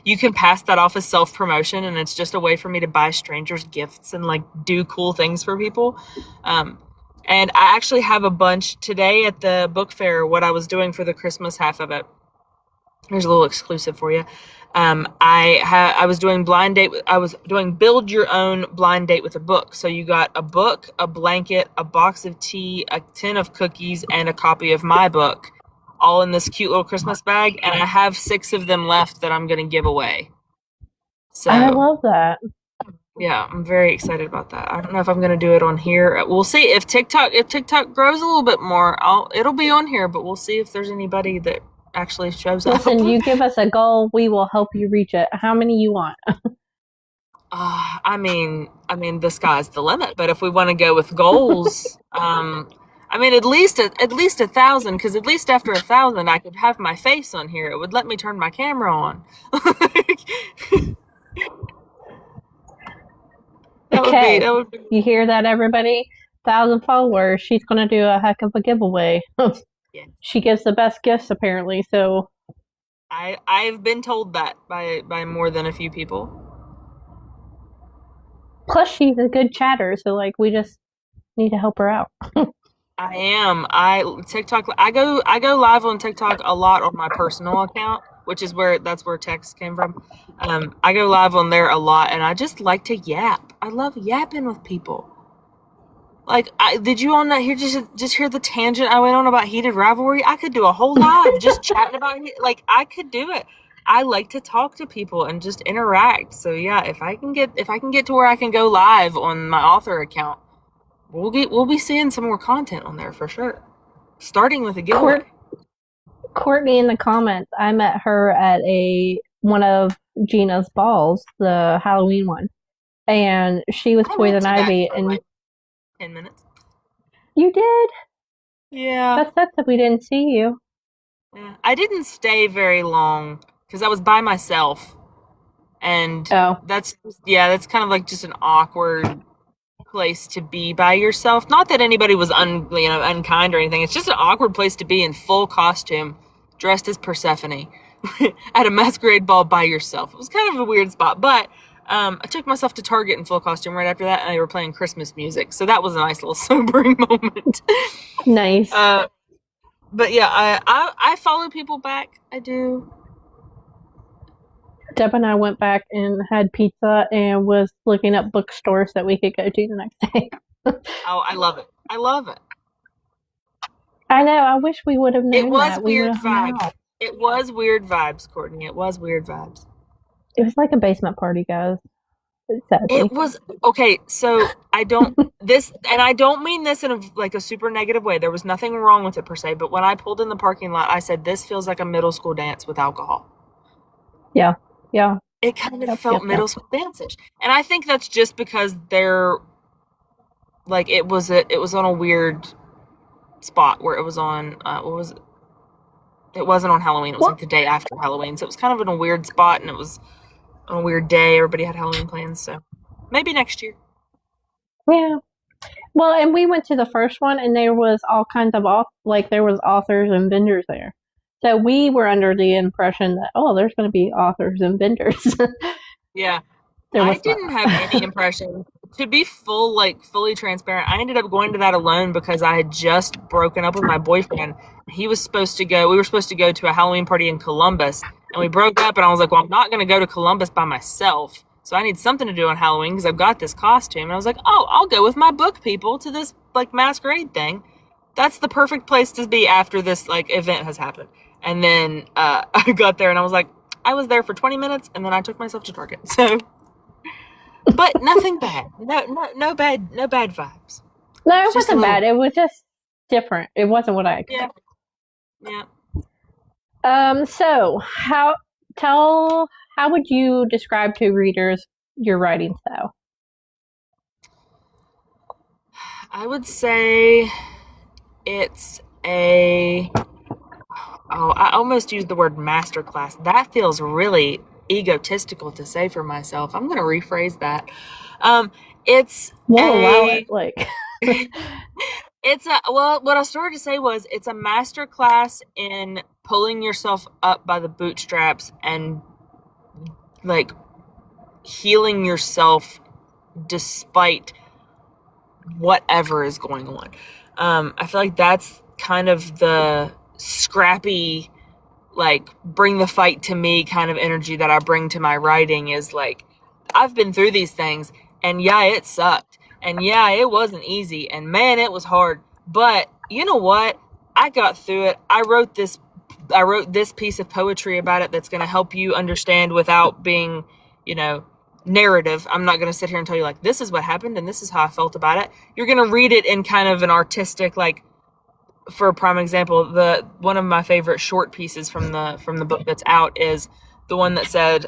you can pass that off as self promotion, and it's just a way for me to buy strangers gifts and like do cool things for people. Um, and I actually have a bunch today at the book fair. What I was doing for the Christmas half of it, here's a little exclusive for you. I was doing blind date. I was doing build your own blind date with a book. So you got a book, a blanket, a box of tea, a tin of cookies, and a copy of my book, all in this cute little Christmas bag. And I have 6 of them left that I'm going to give away. I So love that. yeah, I'm very excited about that. I don't know if I'm going to do it on here. We'll see if TikTok grows a little bit more. It'll be on here, but we'll see if there's anybody that actually shows up. Listen, you give us a goal, we will help you reach it. How many you want? I mean, the sky's the limit. But if we want to go with goals, I mean, at least 1,000, because at least after 1,000, I could have my face on here. It would let me turn my camera on. Okay, that would be. you hear that, everybody? 1,000 followers. She's gonna do a heck of a giveaway. Yeah. She gives the best gifts apparently. So I've been told that by more than a few people. plus she's a good chatter. So like we just need to help her out. I am. I go live on TikTok a lot on my personal account, which is that's where text came from. I go live on there a lot, and I just like to yap. I love yapping with people. Like, did you all not hear just hear the tangent I went on about heated rivalry? I could do a whole live just chatting about it. Like, I could do it. I like to talk to people and just interact. So yeah, if I can get to where I can go live on my author account, we'll be seeing some more content on there for sure. Starting with a giveaway. Courtney in the comments. I met her at one of Gina's balls, the Halloween one, and she was I went Poison to that Ivy. for And like 10 minutes. you did. Yeah. That's that we didn't see you. Yeah. I didn't stay very long because I was by myself. And Oh, that's kind of like just an awkward place to be by yourself. Not that anybody was unkind or anything. It's just an awkward place to be in full costume, dressed as Persephone at a masquerade ball by yourself. It was kind of a weird spot, but I took myself to Target in full costume right after that, and they were playing Christmas music, so that was a nice little sobering moment. nice. But yeah, I follow people back. I do. Deb and I went back and had pizza and was looking up bookstores that we could go to the next day. Oh, I love it. I love it. I know. I wish we would have known It was that. weird vibes. It was weird vibes, Courtney. It was weird vibes. It was like a basement party, guys. Sadly. It was okay. So I don't mean this in a super negative way. There was nothing wrong with it per se. But when I pulled in the parking lot, I said, "This feels like a middle school dance with alcohol." Yeah. It kind of felt middle school dance-ish, and I think that's just because they're like it was on a weird spot where it was on it wasn't on Halloween. It was like the day after Halloween, so it was kind of in a weird spot, and it was on a weird day. Everybody had Halloween plans, so maybe next year. Yeah. Well, and we went to the first one, and there was all kinds of there was authors and vendors there. So we were under the impression that there's going to be authors and vendors. Yeah, I didn't have any impression. To be fully transparent, I ended up going to that alone because I had just broken up with my boyfriend. We were supposed to go to a Halloween party in Columbus, and we broke up, and I was like, well, I'm not going to go to Columbus by myself, so I need something to do on Halloween because I've got this costume. And I was like, I'll go with my book people to this masquerade thing. That's the perfect place to be after this event has happened. And then I got there, and I was like, I was there for 20 minutes, and then I took myself to Target. So, but nothing bad. No bad vibes. No, it wasn't bad. It was just different. It wasn't what I expected. Yeah. So how would you describe to readers your writing style? I would say it's I almost used the word masterclass. That feels really egotistical to say for myself. I'm going to rephrase that. What I started to say was it's a masterclass in pulling yourself up by the bootstraps and healing yourself despite whatever is going on. I feel like that's kind of the scrappy, bring the fight to me kind of energy that I bring to my writing. Is I've been through these things, and yeah, it sucked, and yeah, it wasn't easy, and man, it was hard, but you know what? I got through it. I wrote this piece of poetry about it that's going to help you understand without being, narrative. I'm not going to sit here and tell you this is what happened and this is how I felt about it. You're going to read it in kind of an artistic, for a prime example, one of my favorite short pieces from the book that's out is the one that said,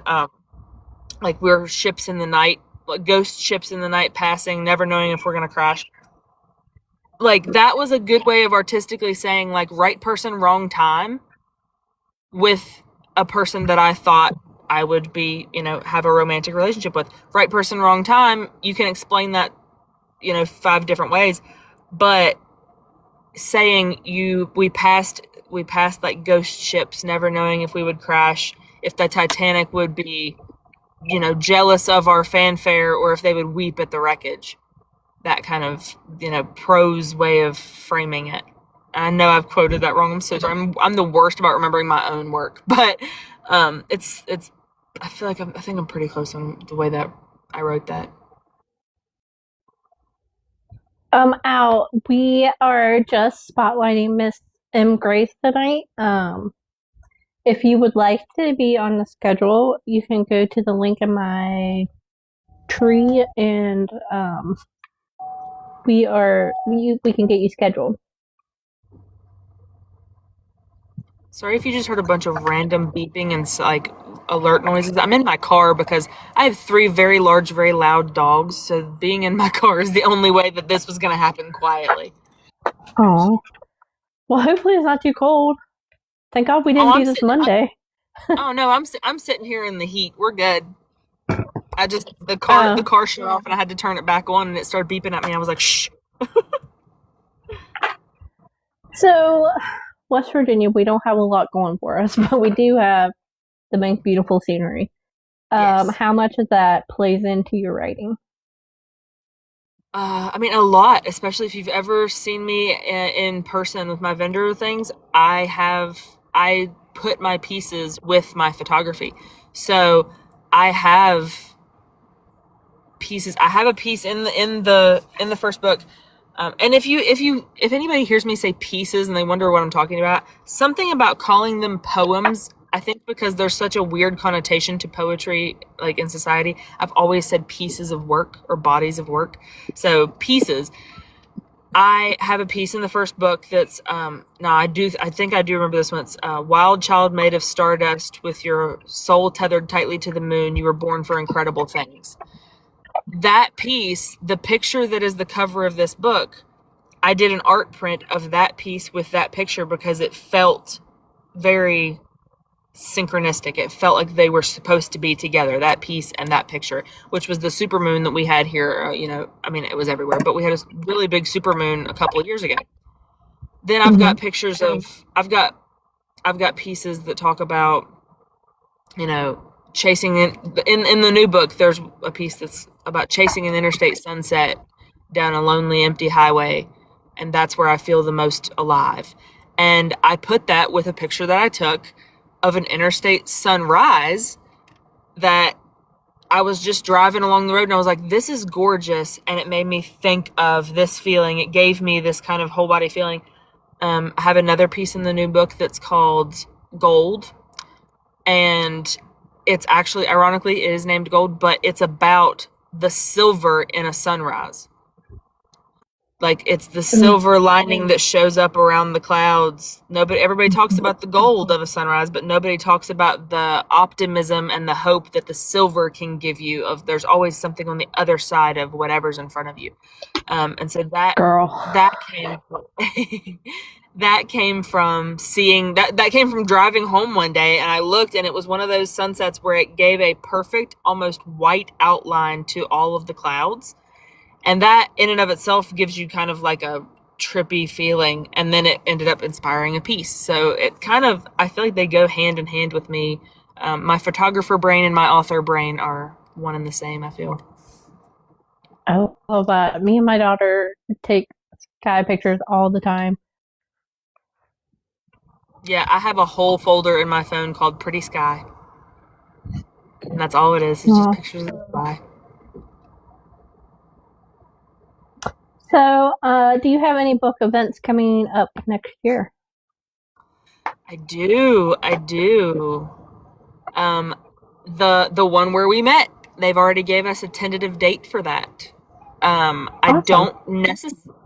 we're ships in the night, ghost ships in the night passing, never knowing if we're going to crash. That was a good way of artistically saying, right person, wrong time with a person that I thought I would be, have a romantic relationship with. Right person, wrong time. You can explain that, 5 different ways, but saying we passed ghost ships, never knowing if we would crash, if the Titanic would be, jealous of our fanfare, or if they would weep at the wreckage. That kind of, prose way of framing it. I know I've quoted that wrong. I'm so sorry. I'm the worst about remembering my own work, but it's. I feel like I think I'm pretty close on the way that I wrote that. Al, we are just spotlighting Miss M. Grace tonight. If you would like to be on the schedule, you can go to the link in my tree, and we can get you scheduled. Sorry if you just heard a bunch of random beeping and alert noises. I'm in my car because I have 3 very large, very loud dogs. So being in my car is the only way that this was going to happen quietly. Oh, well, hopefully it's not too cold. Thank God we didn't do this Monday. Oh no, I'm sitting here in the heat. We're good. the Oh, car shut off and I had to turn it back on and it started beeping at me. I was like, shh. so West Virginia, we don't have a lot going for us, but we do have the most beautiful scenery. Yes. How much of that plays into your writing? I mean, a lot, especially if you've ever seen me in person with my vendor things. I put my pieces with my photography. So I have pieces. I have a piece in the first book. And if anybody hears me say pieces and they wonder what I'm talking about, something about calling them poems, I think because there's such a weird connotation to poetry, like in society, I've always said pieces of work or bodies of work. So pieces. I have a piece in the first book that's no, I think I do remember this one. It's wild child made of stardust with your soul tethered tightly to the moon, you were born for incredible things. That piece, the picture that is the cover of this book, I did an art print of that piece with that picture because it felt very synchronistic. It felt like they were supposed to be together, that piece and that picture, which was the supermoon that we had here. I mean, it was everywhere, but we had a really big supermoon a couple of years ago. Then I've Mm-hmm. got pictures of, I've got pieces that talk about, chasing in the new book. There's a piece that's about chasing an interstate sunset down a lonely, empty highway, and that's where I feel the most alive. And I put that with a picture that I took of an interstate sunrise that I was just driving along the road and I was like, this is gorgeous. And it made me think of this feeling. It gave me this kind of whole body feeling. I have another piece in the new book that's called Gold. And it's actually, ironically, it is named Gold, but it's about the silver in a sunrise. Like it's the silver lining that shows up around the clouds. Everybody talks about the gold of a sunrise, but nobody talks about the optimism and the hope that the silver can give you. Of there's always something on the other side of whatever's in front of you, and so Girl. that came that came from seeing that came from driving home one day, and I looked, and it was one of those sunsets where it gave a perfect, almost white outline to all of the clouds. And that in and of itself gives you kind of like a trippy feeling. And then it ended up inspiring a piece. So it kind of, I feel like they go hand in hand with me. My photographer brain and my author brain are one and the same, I feel. I love that. Me and my daughter take sky pictures all the time. Yeah, I have a whole folder in my phone called Pretty Sky. And that's all it is. It's just Aw. pictures of the sky. So, do you have any book events coming up next year? I do. I do. Um, the one where we met, they've already gave us a tentative date for that. Awesome.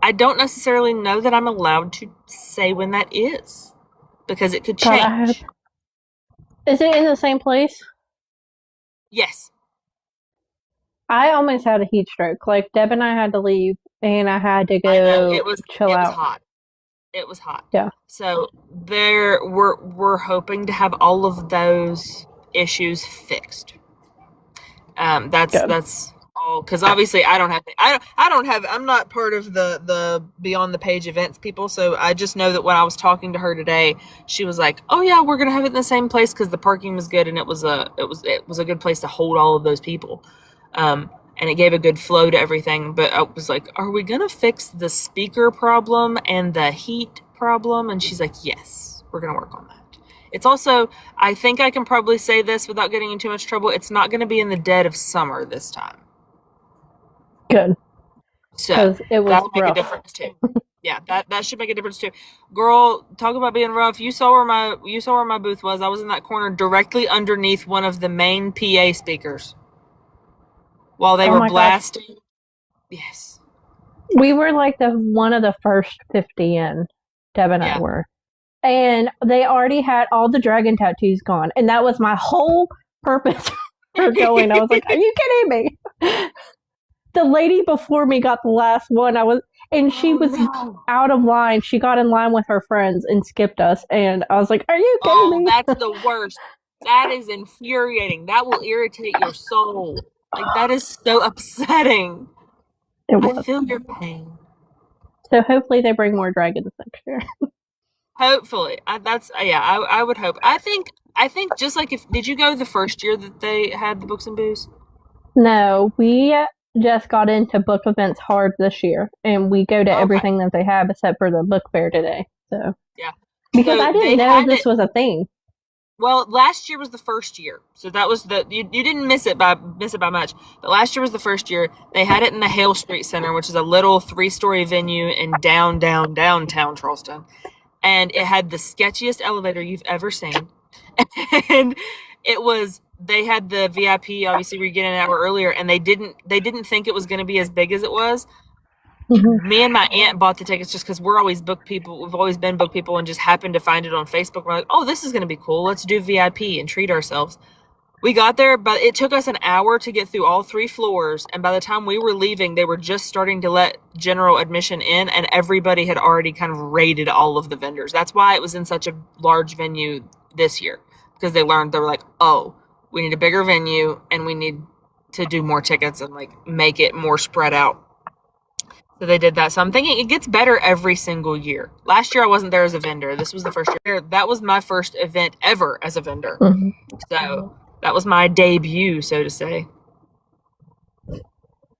I don't necessarily know that I'm allowed to say when that is because it could God, change. is it in the same place? Yes, I almost had a heat stroke. Like Deb and I had to leave, and I had to I know go chill it was out. hot. It was hot. Yeah. So we're hoping to have all of those issues fixed. Good. That's all because obviously I don't have I'm not part of the beyond the page events people. So I just know that when I was talking to her today, she was like, "Oh yeah, we're gonna have it in the same place because the parking was good and it was a good place to hold all of those people." And it gave a good flow to everything. But I was like, "Are we gonna fix the speaker problem and the heat problem?" And she's like, "Yes, we're gonna work on that." It's also, I think I can probably say this without getting in too much trouble. It's not going to be in the dead of summer this time. Good. So Because it was that'll make a rough. difference too. Yeah, that should make a difference too. Girl, talk about being rough. You saw where my booth was. I was in that corner directly underneath one of the main PA speakers while they Oh were my gosh. blasting. Yes. We were like the one of the first 50 in. Deb and I Yeah. were. And they already had all the dragon tattoos gone. And that was my whole purpose for going. I was like, are you kidding me? The lady before me got the last one. And she Oh was no. out of line. She got in line with her friends and skipped us. And I was like, are you kidding Oh, me? that's the worst. That is infuriating. That will irritate your soul. Like, that is so upsetting. It I was. feel your pain. So hopefully they bring more dragons next year. Hopefully. I would hope. I think just like if did you go the first year that they had the Books and Booze? No, we just got into book events hard this year, and we go to Okay. everything that they have except for the book fair today. So Yeah. because So I didn't they know had this it. was a thing. Well, last year was the first year, so that was you didn't miss it by much. But last year was the first year. They had it in the Hale Street Center, which is a little 3-story venue in downtown Charleston, and it had the sketchiest elevator you've ever seen. And they had the VIP, obviously we get an hour earlier, and they didn't think it was going to be as big as it was. Me and my aunt bought the tickets just because we're always book people. We've always been book people, and just happened to find it on Facebook. We're like, oh, this is going to be cool. Let's do VIP and treat ourselves. We got there, but it took us an hour to get through all 3 floors, and by the time we were leaving, they were just starting to let general admission in, and everybody had already kind of raided all of the vendors. That's why it was in such a large venue this year, because they were like, oh, we need a bigger venue, and we need to do more tickets and like make it more spread out. So they did that. So I'm thinking it gets better every single year. Last year I wasn't there as a vendor. This was the first year. That was my first event ever as a vendor. Mhm. So that was my debut, so to say.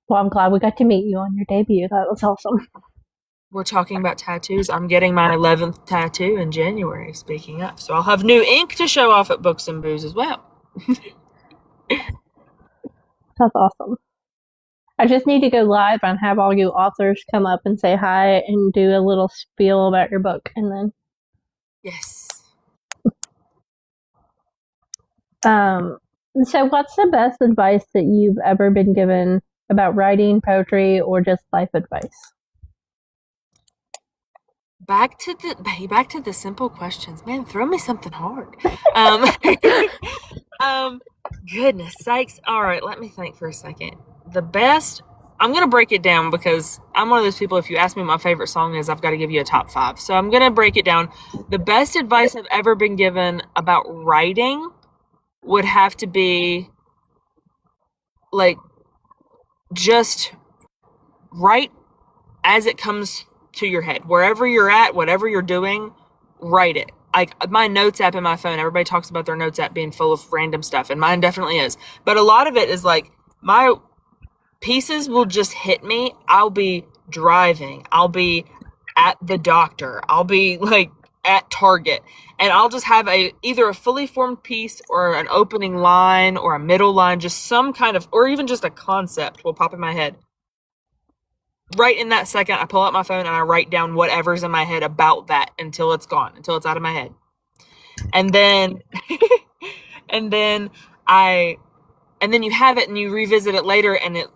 Well, I'm glad we got to meet you on your debut. That was awesome. We're talking about tattoos. I'm getting my 11th tattoo in January, speaking of. So I'll have new ink to show off at Books and Booze as well. That's awesome. I just need to go live and have all you authors come up and say hi and do a little spiel about your book, and then Yes. So what's the best advice that you've ever been given about writing, poetry, or just life advice? Back to the simple questions. Man, throw me something hard. Um, goodness sakes. All right, let me think for a second. The best, I'm going to break it down because I'm one of those people, if you ask me what my favorite song is, I've got to give you a top 5. So I'm going to break it down. The best advice I've ever been given about writing would have to be like, just write as it comes to your head. Wherever you're at, whatever you're doing, write it. Like my notes app in my phone, everybody talks about their notes app being full of random stuff, and mine definitely is. But a lot of it is like my pieces will just hit me. I'll be driving, I'll be at the doctor, I'll be like at Target, and I'll just have either a fully formed piece or an opening line or a middle line, just some kind of, or even just a concept will pop in my head. Right in that second, I pull out my phone and I write down whatever's in my head about that until it's gone, until it's out of my head. And then and then you have it and you revisit it later, and it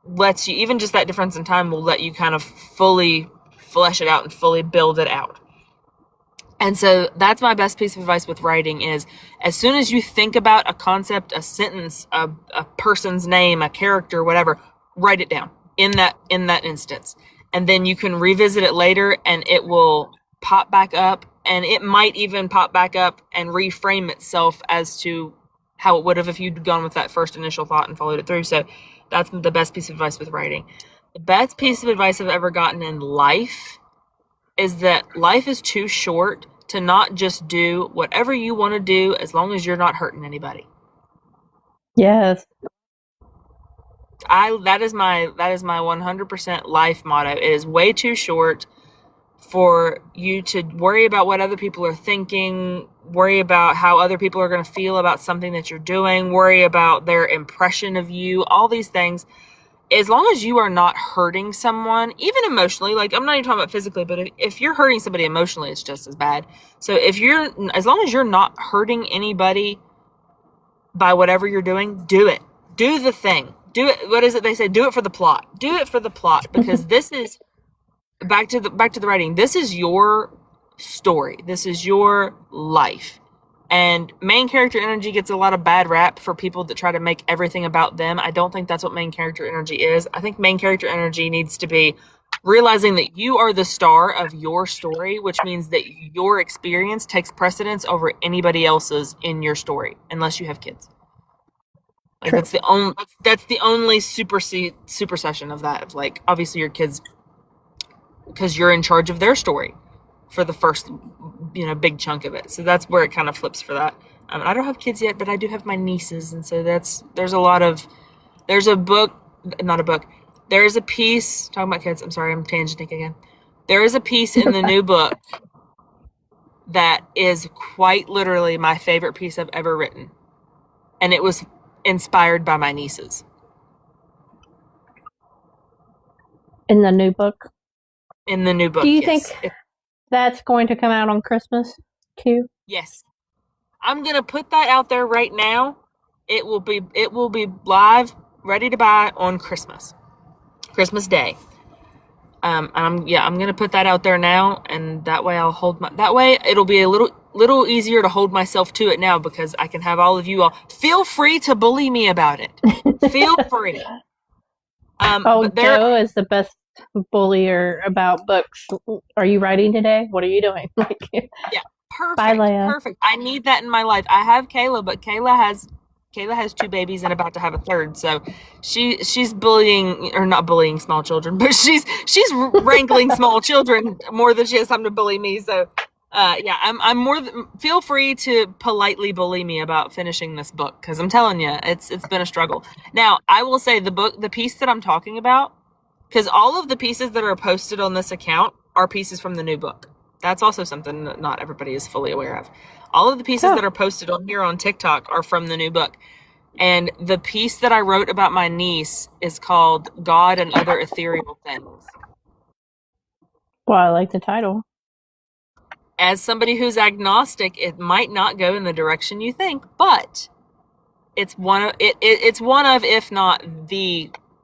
lets you, even just that difference in time will let you kind of fully flesh it out and fully build it out. And so that's my best piece of advice with writing is, as soon as you think about a concept, a sentence, a person's name, a character, whatever, write it down in that instance. And then you can revisit it later and it will pop back up, and it might even pop back up and reframe itself as to how it would have if you'd gone with that first initial thought and followed it through. So that's the best piece of advice with writing. The best piece of advice I've ever gotten in life is that life is too short to not just do whatever you want to do as long as you're not hurting anybody. Yes. That is my 100% life motto. It is way too short for you to worry about what other people are thinking, worry about how other people are going to feel about something that you're doing, worry about their impression of you, all these things. As long as you are not hurting someone, even emotionally, like I'm not even talking about physically, but if you're hurting somebody emotionally, it's just as bad. So as long as you're not hurting anybody by whatever you're doing, do it. Do the thing. Do it. What is it they say? Do it for the plot. Do it for the plot, because this is back to the writing. This is your story. This is your life. And main character energy gets a lot of bad rap for people that try to make everything about them. I don't think that's what main character energy is. I think main character energy needs to be realizing that you are the star of your story, which means that your experience takes precedence over anybody else's in your story, unless you have kids. Like True. that's the only supersession of that. Of like, obviously your kids, because you're in charge of their story for the first, big chunk of it. So that's where it kind of flips for that. I don't have kids yet, but I do have my nieces, and so there's a book, not a book. There is a piece talking about kids. I'm sorry, I'm tangenting again. There is a piece in the new book that is quite literally my favorite piece I've ever written, and it was inspired by my nieces. In the new book. In the new book, do you yes. think that's going to come out on Christmas too? Yes. I'm gonna put that out there right now. It will be live, ready to buy on Christmas Day. And I'm gonna put that out there now, and that way it'll be a little easier to hold myself to it now, because I can have all of you all feel free to bully me about it. Feel free. Joe is the best bullier about books. Are you writing today? What are you doing? Yeah, perfect. Bye, Leia. Perfect. I need that in my life. I have Kayla, but Kayla has 2 babies and about to have a third, so she's bullying, or not bullying small children, but she's wrangling small children more than she has time to bully me. So I'm feel free to politely bully me about finishing this book, because I'm telling you, it's been a struggle. Now, I will say the piece that I'm talking about, because all of the pieces that are posted on this account are pieces from the new book. That's also something that not everybody is fully aware of. All of the pieces that are posted on here on TikTok are from the new book. And the piece that I wrote about my niece is called God and Other Ethereal Things. Well, I like the title. As somebody who's agnostic, it might not go in the direction you think, but it's one of, if not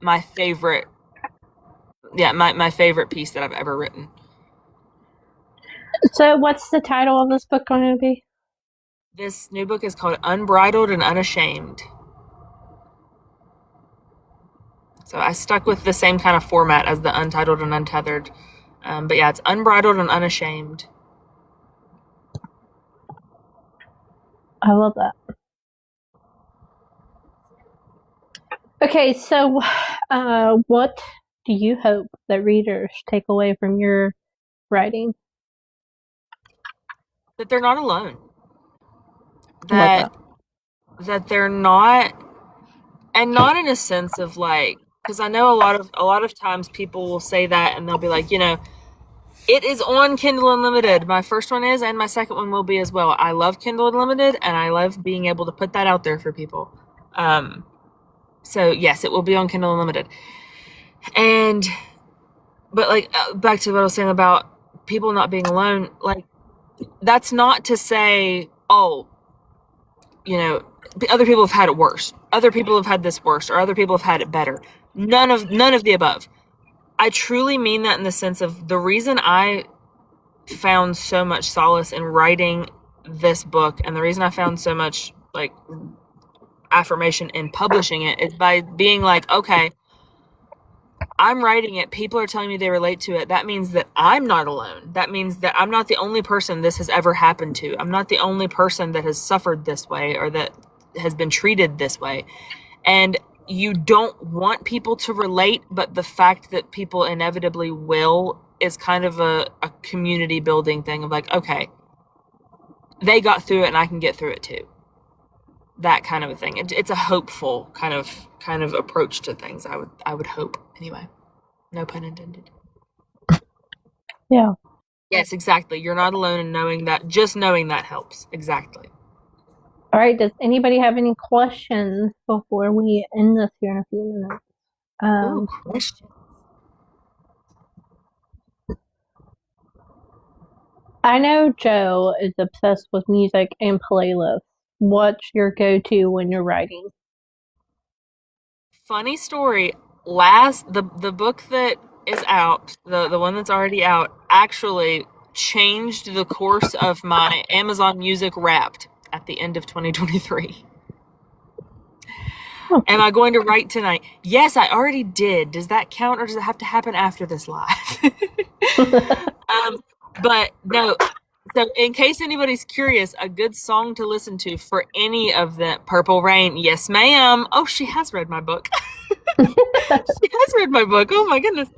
my favorite, my favorite piece that I've ever written. So what's the title of this book going to be? This new book is called Unbridled and Unashamed. So I stuck with the same kind of format as the Untitled and Untethered. But yeah, it's Unbridled and Unashamed. I love that. Okay, so what do you hope that readers take away from your writing? That they're not alone. That they're not, and not in a sense of like, because I know a lot of times people will say that, and they'll be like, it is on Kindle Unlimited. My first one is, and my second one will be as well. I love Kindle Unlimited, and I love being able to put that out there for people. So yes, it will be on Kindle Unlimited. But like, back to what I was saying about people not being alone, like, that's not to say, other people have had it worse. Other people have had this worse, or other people have had it better. None of the above. I truly mean that in the sense of the reason I found so much solace in writing this book, and the reason I found so much like affirmation in publishing it, is by being like, okay, I'm writing it, people are telling me they relate to it. That means that I'm not alone. That means that I'm not the only person this has ever happened to. I'm not the only person that has suffered this way, or that has been treated this way. And you don't want people to relate, but the fact that people inevitably will is kind of a community building thing of like, okay, they got through it and I can get through it too. That kind of a thing. It's a hopeful kind of approach to things. I would hope anyway. No pun intended. Yeah. Yes, exactly. You're not alone in knowing that. Just knowing that helps. Exactly. All right. Does anybody have any questions before we end this here in a few minutes? Questions. I know Joe is obsessed with music and playlists. What's your go-to when you're writing? Funny story. The book that is out, the one that's already out, actually changed the course of my Amazon Music Wrapped at the end of 2023. Am I going to write tonight? Yes, I already did. Does that count, or does it have to happen after this live? But no, So in case anybody's curious, a good song to listen to for any of the Purple Rain, yes ma'am. Oh, she has read my book. She has read my book. Oh my goodness.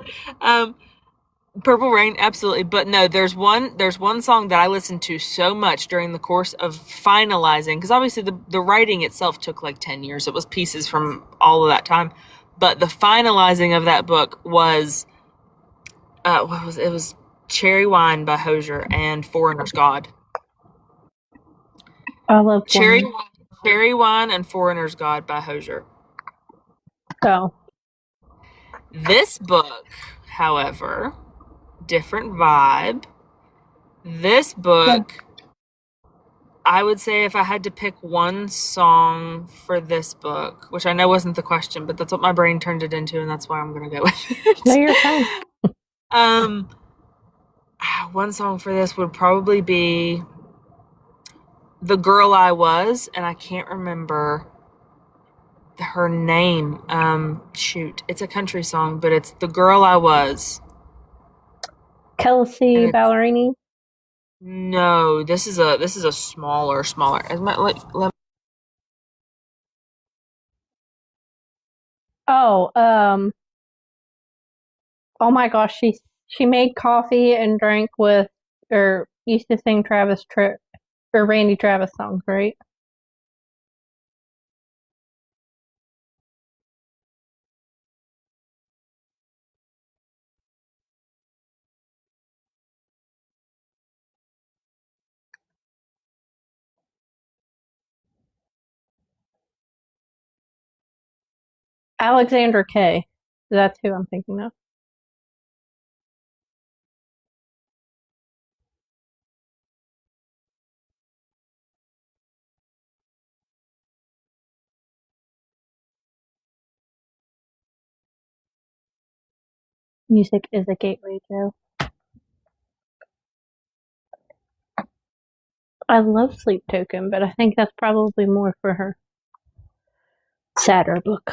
Purple Rain, absolutely. But no, there's one song that I listened to so much during the course of finalizing, because obviously the writing itself took like 10 years. It was pieces from all of that time. But the finalizing of that book was it was Cherry Wine by Hosier and Foreigner's God. I love Cherry Wine and Foreigner's God by Hosier. So this book, however, different vibe. This book, I would say if I had to pick one song for this book, which I know wasn't the question, but that's what my brain turned it into, and that's why I'm going to go with it. No, you're fine. One song for this would probably be The Girl I Was, and I can't remember her name. Shoot, it's a country song, but it's The Girl I Was. Kelsea Ballerini? No, this is a smaller. Oh my gosh, she made coffee and drank with, or used to sing Randy Travis songs, right? Alexandra Kay. That's who I'm thinking of. Music is a gateway, Joe. I love Sleep Token, but I think that's probably more for her sadder book.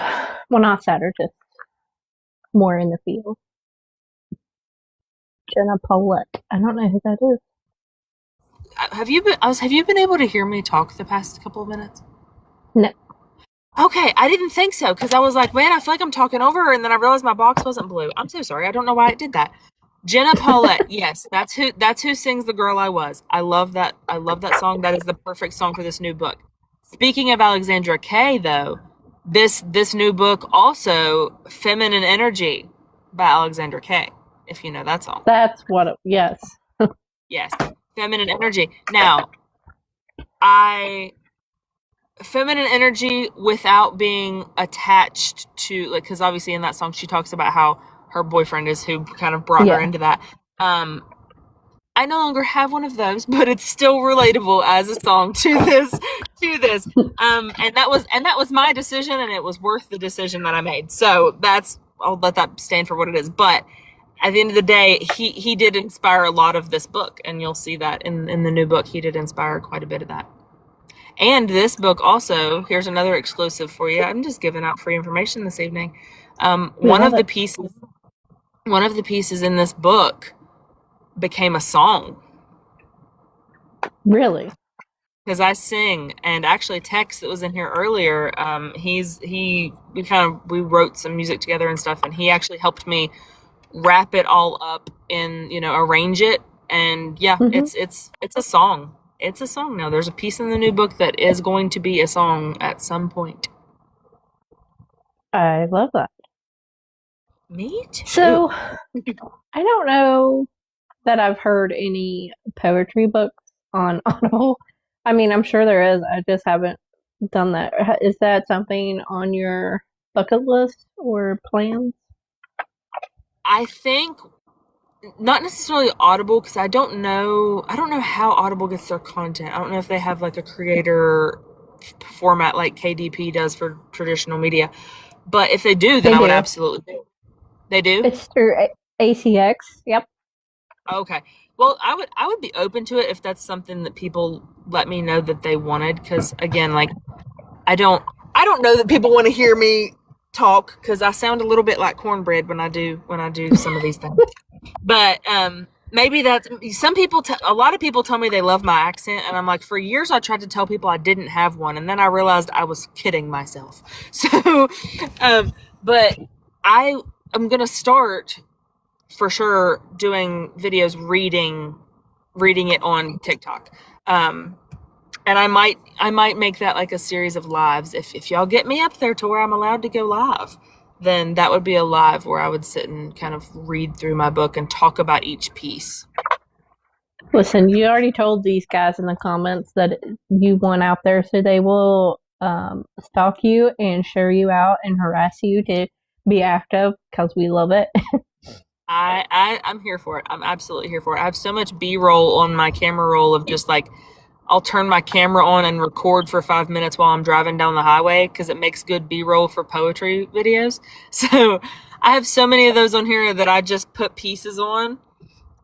Well, not sadder, just more in the field. Jenna Paulette. I don't know who that is. Have you been able to hear me talk the past couple of minutes? No. Okay, I didn't think so, because I was like, man, I feel like I'm talking over her, and then I realized my box wasn't blue. I'm so sorry. I don't know why it did that. Jenna Paulette, yes, that's who sings The Girl I Was. I love that song. That is the perfect song for this new book. Speaking of Alexandra Kay, though, this new book also, Feminine Energy by Alexandra Kay, if you know that song. That's what yes. Yes, Feminine Energy. Now, Feminine Energy without being attached to, like, because obviously in that song she talks about how her boyfriend is who kind of brought her into that. I no longer have one of those, but it's still relatable as a song to this. And that was my decision, and it was worth the decision that I made. So I'll let that stand for what it is. But at the end of the day, he did inspire a lot of this book, and you'll see that in the new book. He did inspire quite a bit of that. And this book also, here's another exclusive for you. I'm just giving out free information this evening. One of the pieces in this book became a song. Really? Because I sing, and actually Tex that was in here earlier, we wrote some music together and stuff, and he actually helped me wrap it all up in, arrange it. And yeah, it's a song. It's a song now. There's a piece in the new book that is going to be a song at some point. I love that. Me too. So, I don't know that I've heard any poetry books on Audible. I mean, I'm sure there is. I just haven't done that. Is that something on your bucket list or plans? I think not necessarily Audible, because I don't know how Audible gets their content. I don't know if they have like a creator format like KDP does for traditional media. But if they do, then I would absolutely do. They do? It's through ACX. Yep. Okay. Well, I would be open to it if that's something that people let me know that they wanted, because again, like I don't know that people want to hear me talk, because I sound a little bit like cornbread when I do some of these things. But maybe that's some people. A lot of people tell me they love my accent, and I'm like, for years I tried to tell people I didn't have one, and then I realized I was kidding myself. So, but I am gonna start for sure doing videos reading it on TikTok. And I might make that like a series of lives. If y'all get me up there to where I'm allowed to go live, then that would be a live where I would sit and kind of read through my book and talk about each piece. Listen, you already told these guys in the comments that you want out there, so they will stalk you and share you out and harass you to be active because we love it. I'm here for it. I'm absolutely here for it. I have so much B-roll on my camera roll of just like, I'll turn my camera on and record for 5 minutes while I'm driving down the highway because it makes good B-roll for poetry videos. So I have so many of those on here that I just put pieces on,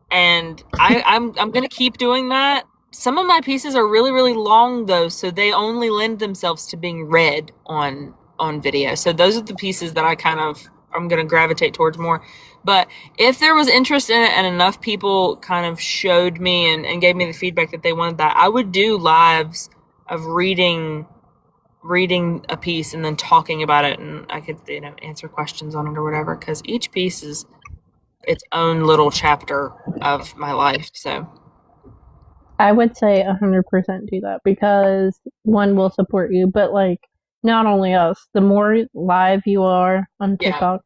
and I'm going to keep doing that. Some of my pieces are really, really long though, so they only lend themselves to being read on video. So those are the pieces that I'm going to gravitate towards more. But if there was interest in it and enough people kind of showed me and gave me the feedback that they wanted that, I would do lives of reading a piece and then talking about it, and I could, answer questions on it or whatever, because each piece is its own little chapter of my life. So I would say 100% do that because one will support you, but like not only us, the more live you are on TikTok,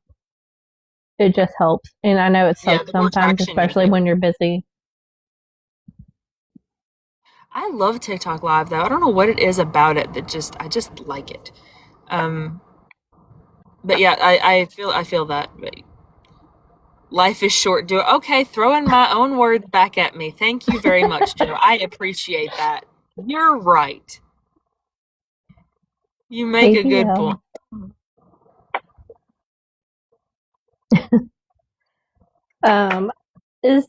it just helps. And I know it sucks sometimes, especially when you're busy. I love TikTok Live though. I don't know what it is about it that I just like it. But yeah, I feel that life is short. Throw in my own words back at me. Thank you very much, Joe. I appreciate that. You're right. You make a good point. Is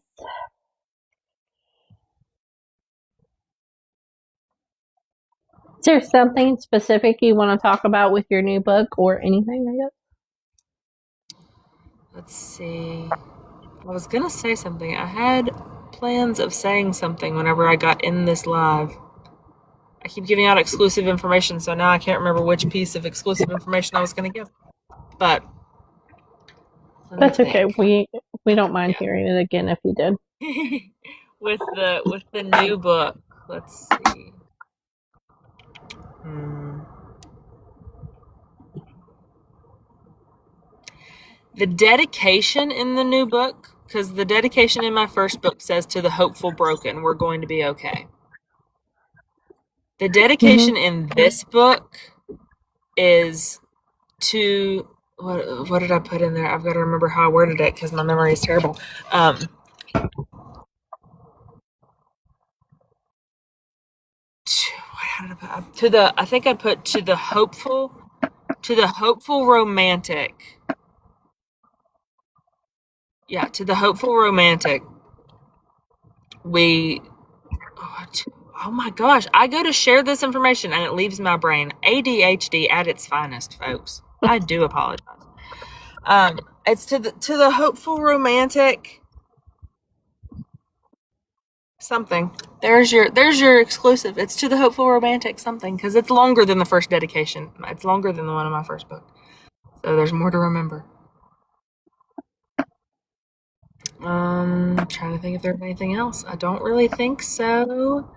there something specific you want to talk about with your new book or anything, I guess? Let's see. I was going to say something. I had plans of saying something whenever I got in this live. I keep giving out exclusive information, so now I can't remember which piece of exclusive information I was going to give. But that's okay. We don't mind hearing it again if you did. with the new book, let's see. The dedication in the new book, because the dedication in my first book says, "To the hopeful broken, we're going to be okay." The dedication in this book is to, what did I put in there? I've got to remember how I worded it because my memory is terrible. I think I put to the hopeful romantic. Yeah, to the hopeful romantic. Oh my gosh, I go to share this information and it leaves my brain. ADHD at its finest, folks. I do apologize. It's to the hopeful romantic something. There's your exclusive. It's to the hopeful romantic something, because it's longer than the first dedication. It's longer than the one in my first book. So there's more to remember. Trying to think if there's anything else. I don't really think so.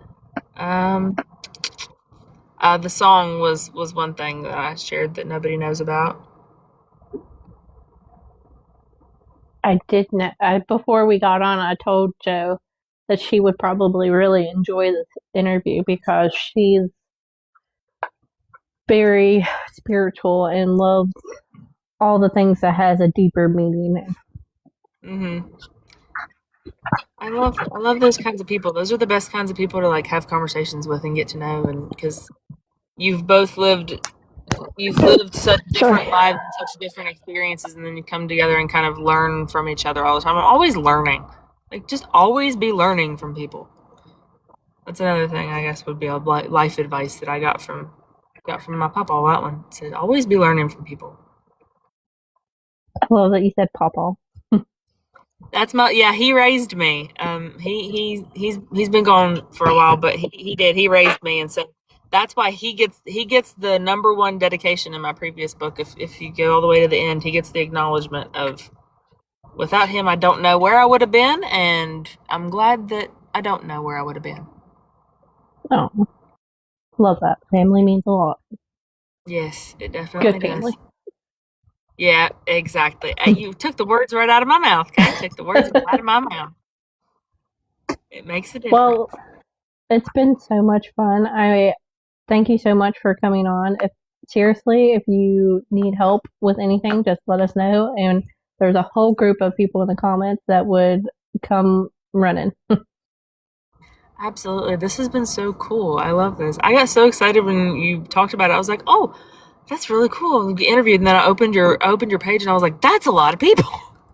The song was one thing that I shared that nobody knows about. I didn't. Before we got on, I told Joe that she would probably really enjoy this interview because she's very spiritual and loves all the things that has a deeper meaning. I love those kinds of people. Those are the best kinds of people to like have conversations with and get to know, and because you've lived such different lives and such different experiences, and then you come together and kind of learn from each other all the time. I'm always learning. Like, just always be learning from people. That's another thing, I guess, would be a life advice that I got from my papa. That one said, always be learning from people. I love that you said papa. That's my yeah. He raised me. He's been gone for a while, but he did. He raised me, and so that's why he gets the number one dedication in my previous book. If you go all the way to the end, he gets the acknowledgement of without him, I don't know where I would have been, and I'm glad that I don't know where I would have been. Oh, love that. Family means a lot. Yes, it definitely Good does. family. Yeah, exactly. You took the words right out of my mouth. Okay, took the words right out of my mouth. It makes a Well, difference. it's been so much fun. I thank you so much for coming on. If seriously, if you need help with anything, just let us know. And there's a whole group of people in the comments that would come running. Absolutely. This has been so cool. I love this. I got so excited when you talked about it. I was like, "Oh, that's really cool." We interviewed, and then I opened your page, and I was like, "That's a lot of people."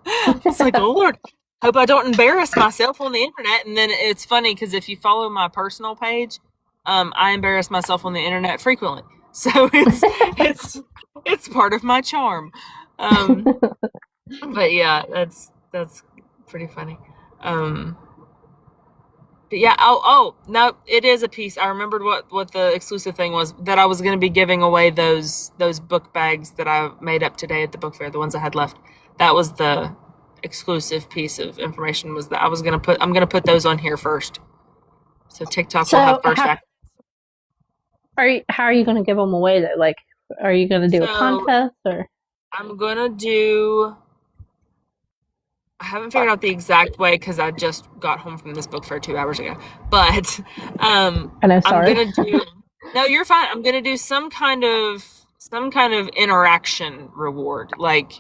I was like, "Oh Lord, hope I don't embarrass myself on the internet." And then it's funny because if you follow my personal page, I embarrass myself on the internet frequently. So it's part of my charm. Um, but yeah, that's pretty funny. Um, but yeah, no, it is a piece. I remembered what the exclusive thing was that I was going to be giving away those book bags that I made up today at the book fair, the ones I had left. That was the exclusive piece of information was that I'm going to put those on here first. So TikTok will have So, first act. how are you going to give them away though? Like, are you going to do a So contest or? I'm going to do I haven't figured out the exact way because I just got home from this book fair 2 hours ago. But I know. I'm Sorry. gonna do. No, you're fine. I'm gonna do some kind of interaction reward, like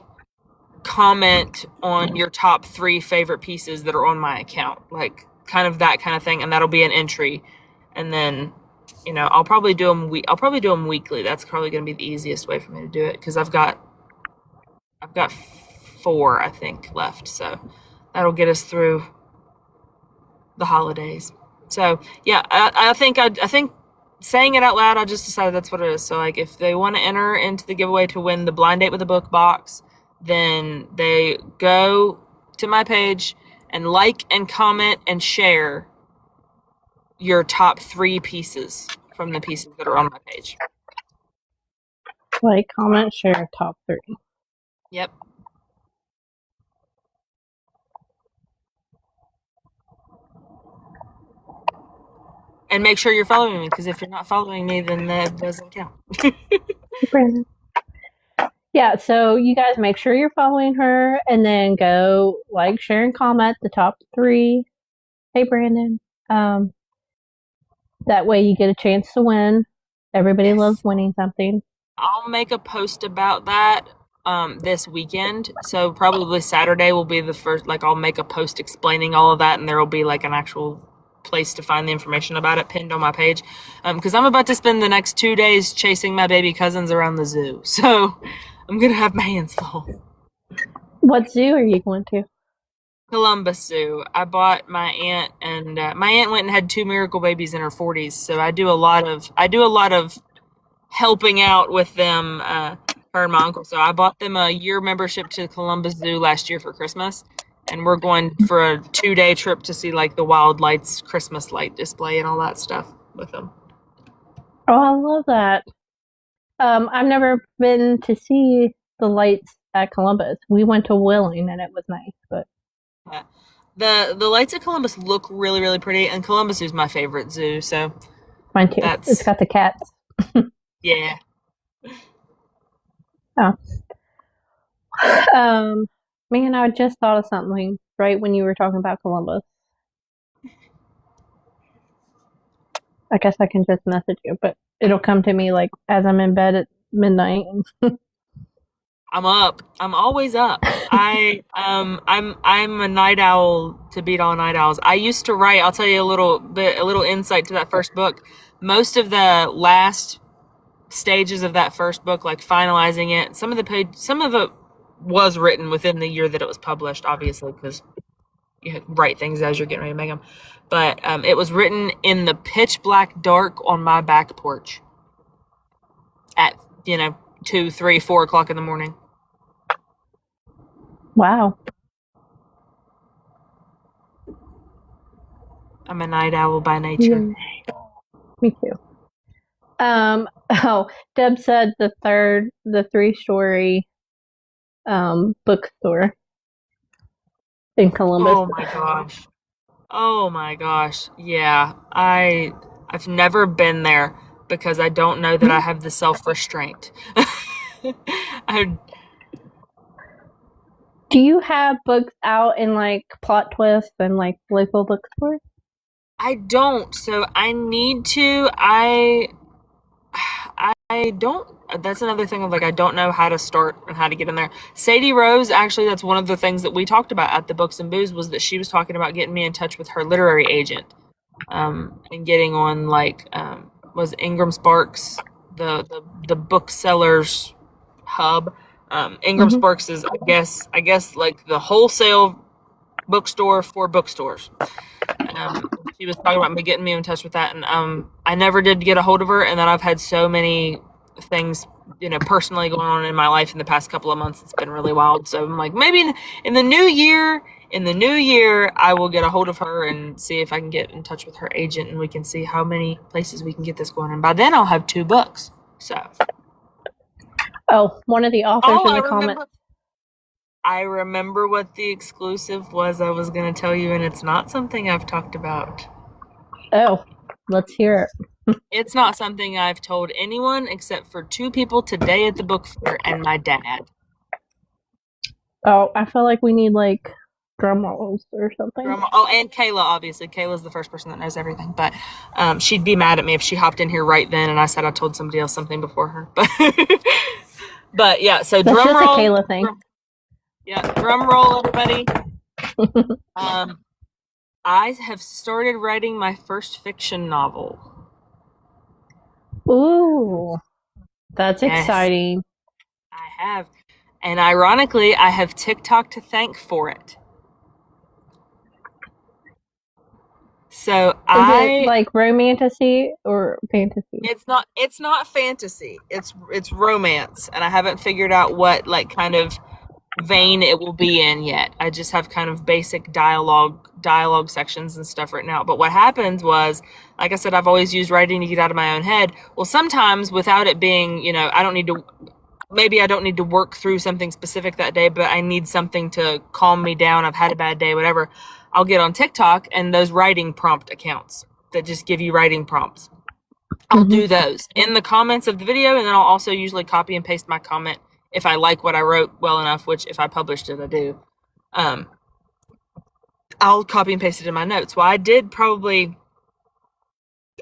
comment on your top three favorite pieces that are on my account, like kind of that kind of thing, and that'll be an entry. And then, I'll probably do them. I'll probably do them weekly. That's probably gonna be the easiest way for me to do it because I've got four, I think, left. So that'll get us through the holidays. So yeah, I think saying it out loud, I just decided that's what it is. So like, if they want to enter into the giveaway to win the blind date with a book box, then they go to my page and like and comment and share your top three pieces from the pieces that are on my page. Like, comment, share, top three. Yep. And make sure you're following me because if you're not following me, then that doesn't count. Hey, Brandon. Yeah, so you guys make sure you're following her and then go like, share, and comment the top three. Hey, Brandon. Um, that way you get a chance to win. Everybody loves Yes. winning something. I'll make a post about that this weekend. So probably Saturday will be the first. Like, I'll make a post explaining all of that, and there will be like an actual place to find the information about it pinned on my page. Because I'm about to spend the next 2 days chasing my baby cousins around the zoo, so I'm gonna have my hands full. What zoo are you going to? Columbus Zoo. I bought my aunt, and my aunt went and had two miracle babies in her 40s. So I do a lot of helping out with them, her and my uncle. So I bought them a year membership to Columbus Zoo last year for Christmas, and we're going for a 2-day trip to see like the Wild Lights Christmas light display and all that stuff with them. Oh, I love that. I've never been to see the lights at Columbus. We went to Willing and it was nice, but Yeah. The lights at Columbus look really really pretty, and Columbus Zoo is my favorite zoo. So mine too. It's that's got the cats. yeah. Oh. Man, I just thought of something right when you were talking about Columbus. I guess I can just message you, but it'll come to me like as I'm in bed at midnight. I'm up. I'm always up. I'm a night owl to beat all night owls. I used to write. I'll tell you a little insight to that first book. Most of the last stages of that first book, like finalizing it, some of it was written within the year that it was published, obviously, because you write things as you're getting ready to make them. But it was written in the pitch black dark on my back porch at 2, 3, 4 o'clock in the morning. Wow. I'm a night owl by nature. Me too. Deb said the 3-story bookstore in Columbus. Oh my gosh. Oh my gosh. Yeah. I've never been there because I don't know that I have the self-restraint. I Do you have books out in like Plot Twist and like local bookstores? I don't. So I need to. I don't. That's another thing of like I don't know how to start and how to get in there. Sadie Rose, actually, that's one of the things that we talked about at the Books and Booze was that she was talking about getting me in touch with her literary agent, and getting on like was Ingram Sparks the booksellers hub. Ingram Mhm. Sparks is I guess like the wholesale bookstore for bookstores. She was talking about me getting me in touch with that, and I never did get a hold of her. And then I've had so many things, personally going on in my life in the past couple of months. It's been really wild. So I'm like, maybe in the new year, I will get a hold of her and see if I can get in touch with her agent, and we can see how many places we can get this going. And by then, I'll have 2 books. So. Oh, one of the authors in the comments. I remember what the exclusive was I was going to tell you, and it's not something I've talked about. Oh, let's hear it. It's not something I've told anyone except for 2 people today at the book fair and my dad. Oh, I feel like we need like drum rolls or something. Oh, and Kayla, obviously. Kayla's the first person that knows everything, but she'd be mad at me if she hopped in here right then and I said I told somebody else something before her. But yeah, so That's drum just roll. A Kayla thing. Drum roll, everybody. I have started writing my first fiction novel. Ooh, that's exciting. I have. And ironically, I have TikTok to thank for it. So Is it like romantasy or fantasy? It's not fantasy. It's romance, and I haven't figured out what like kind of vein it will be in yet. I just have kind of basic dialogue sections and stuff written out. But what happened was, like I said, I've always used writing to get out of my own head. Well, sometimes without it being, I don't need to work through something specific that day, but I need something to calm me down. I've had a bad day, whatever. I'll get on TikTok and those writing prompt accounts that just give you writing prompts. I'll do those in the comments of the video, and then I'll also usually copy and paste my comment if I like what I wrote well enough, which if I published it, I do. I'll copy and paste it in my notes. Well, I did probably,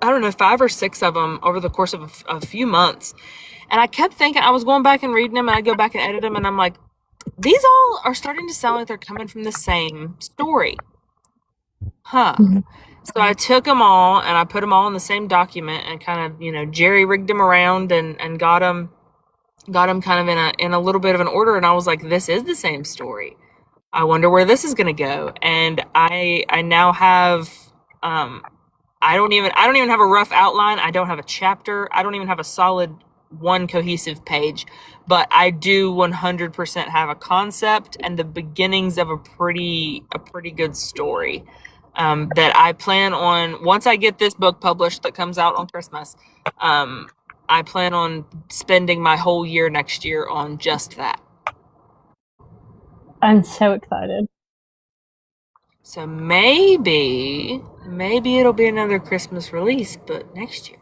5 or 6 of them over the course of a few months. And I kept thinking, I was going back and reading them, and I go back and edit them, and I'm like, these all are starting to sound like they're coming from the same story. Huh. So I took them all, and I put them all in the same document, and kind of, jerry-rigged them around and got them kind of in a little bit of an order. And I was like, this is the same story. I wonder where this is going to go. And I now have, I don't even have a rough outline. I don't have a chapter. I don't even have a solid one cohesive page, but I do 100% have a concept and the beginnings of a pretty good story. That I plan on, once I get this book published that comes out on Christmas, I plan on spending my whole year next year on just that. I'm so excited. So maybe it'll be another Christmas release, but next year.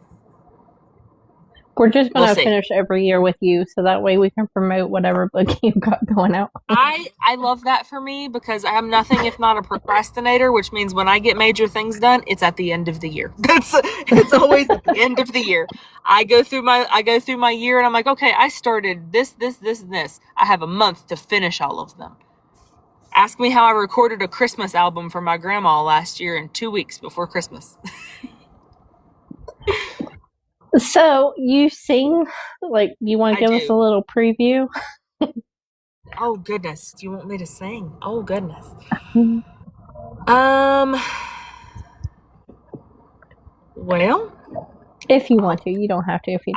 We're just going to finish every year with you, so that way we can promote whatever book you've got going out. I love that for me because I am nothing if not a procrastinator, which means when I get major things done, it's at the end of the year. It's always at the end of the year. I go through my year and I'm like, okay, I started this, and this. I have a month to finish all of them. Ask me how I recorded a Christmas album for my grandma last year in 2 weeks before Christmas. So you sing, like, you want to give us a little preview? Oh goodness, do you want me to sing? Oh goodness. Well, if you want to, you don't have to if you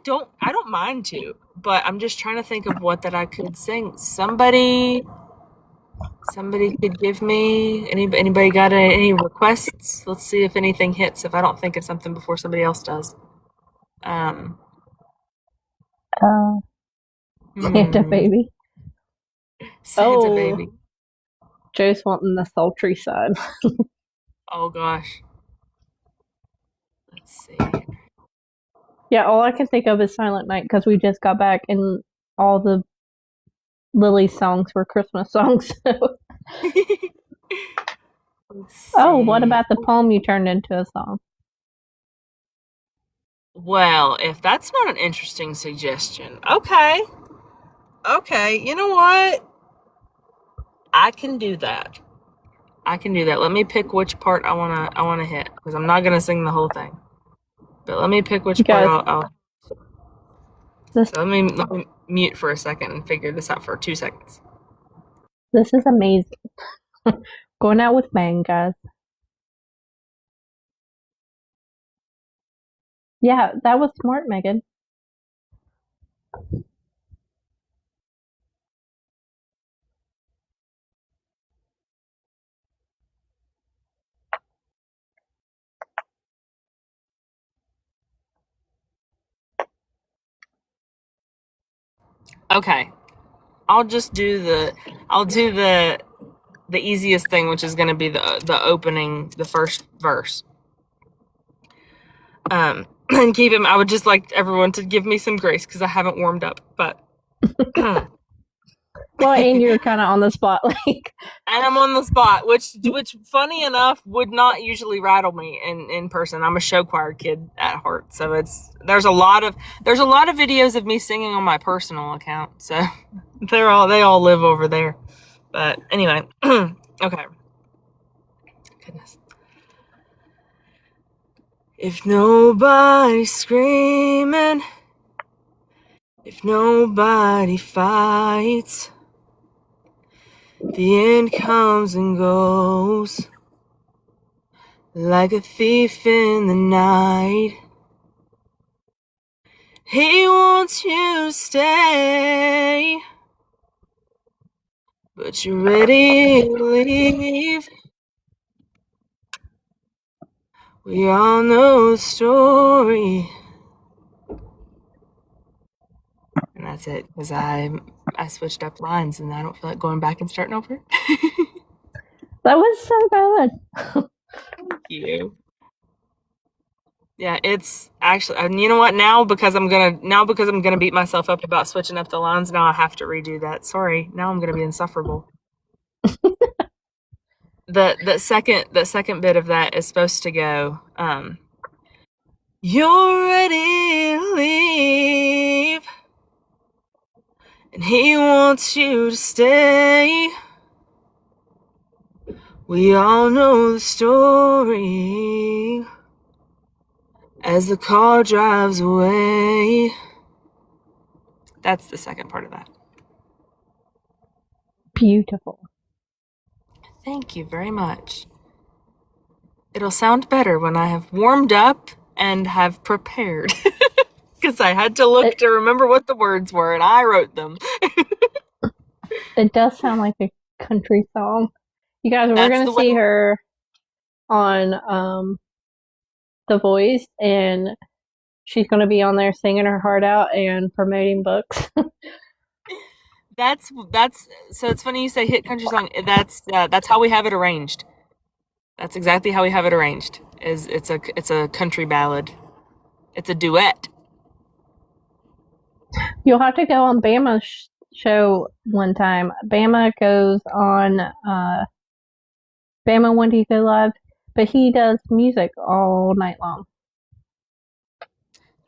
don't. I don't mind to, but I'm just trying to think of what that I could sing. Somebody Somebody could give me anybody got any requests? Let's see if anything hits. If I don't think of something before somebody else does. Um, Uh, Santa hmm, baby. Santa Oh, baby. Joe's wanting the sultry side. Oh gosh. Let's see. Yeah, all I can think of is Silent Night because we just got back and all the Lily songs were Christmas songs. Let's Oh, what see. about the poem you turned into a song? Well, if that's not an interesting suggestion, okay. Okay, you know what? I can do that. I can do that. Let me pick which part I wanna hit because I'm not gonna sing the whole thing. But let me pick You which part guys, I'll. this So let me mute for a second and figure this out for 2 seconds. this is amazing. Going out with bang, guys. Yeah, that was smart, Megan. Okay, I'll do the easiest thing, which is going to be the opening, the first verse. And keep him. I would just like everyone to give me some grace because I haven't warmed up, but. Well, and you're kind of on the spot, like. And I'm on the spot, which funny enough would not usually rattle me in person. I'm a show choir kid at heart, so there's a lot of videos of me singing on my personal account, so they all live over there. But anyway, okay. Goodness. If nobody's screaming, if nobody fights, the end comes and goes like a thief in the night. He wants you to stay, but you're ready to leave. We all know the story. And that's it, because I switched up lines and I don't feel like going back and starting over. That was so good. Thank you. Yeah, it's actually, and you know what? Now because I'm gonna beat myself up about switching up the lines, now I have to redo that. Sorry, now I'm gonna be insufferable. The second bit of that is supposed to go. You're ready to leave, and he wants you to stay. We all know the story as the car drives away. That's the second part of that. Beautiful. Thank you very much. It'll sound better when I have warmed up and have prepared. Because I had to look to remember what the words were, and I wrote them. It does sound like a country song. You guys, we're That's gonna the way. see her on The Voice, and she's gonna be on there singing her heart out and promoting books. That's so it's funny you say hit country song. That's how we have it arranged. That's exactly how we have it arranged. Is it's a country ballad. It's a duet. You'll have to go on Bama's show one time. Bama goes on Bama When Do You Go Live, but he does music all night long.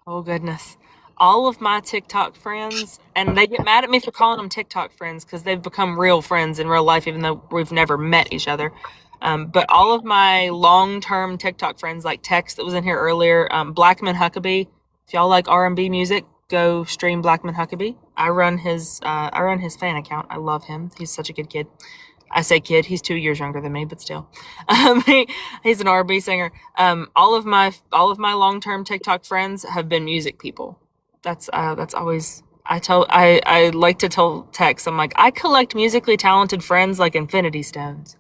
Oh goodness. All of my TikTok friends, and they get mad at me for calling them TikTok friends because they've become real friends in real life, even though we've never met each other. But all of my long-term TikTok friends, like Tex that was in here earlier, Blackman Huckabee. If y'all like R&B music, go stream Blackman Huckabee. I run his fan account. I love him. He's such a good kid. I say kid. He's 2 years younger than me, but still, he's an R&B singer. All of my long-term TikTok friends have been music people. That's always I like to tell Tex, I'm like, I collect musically talented friends like Infinity Stones.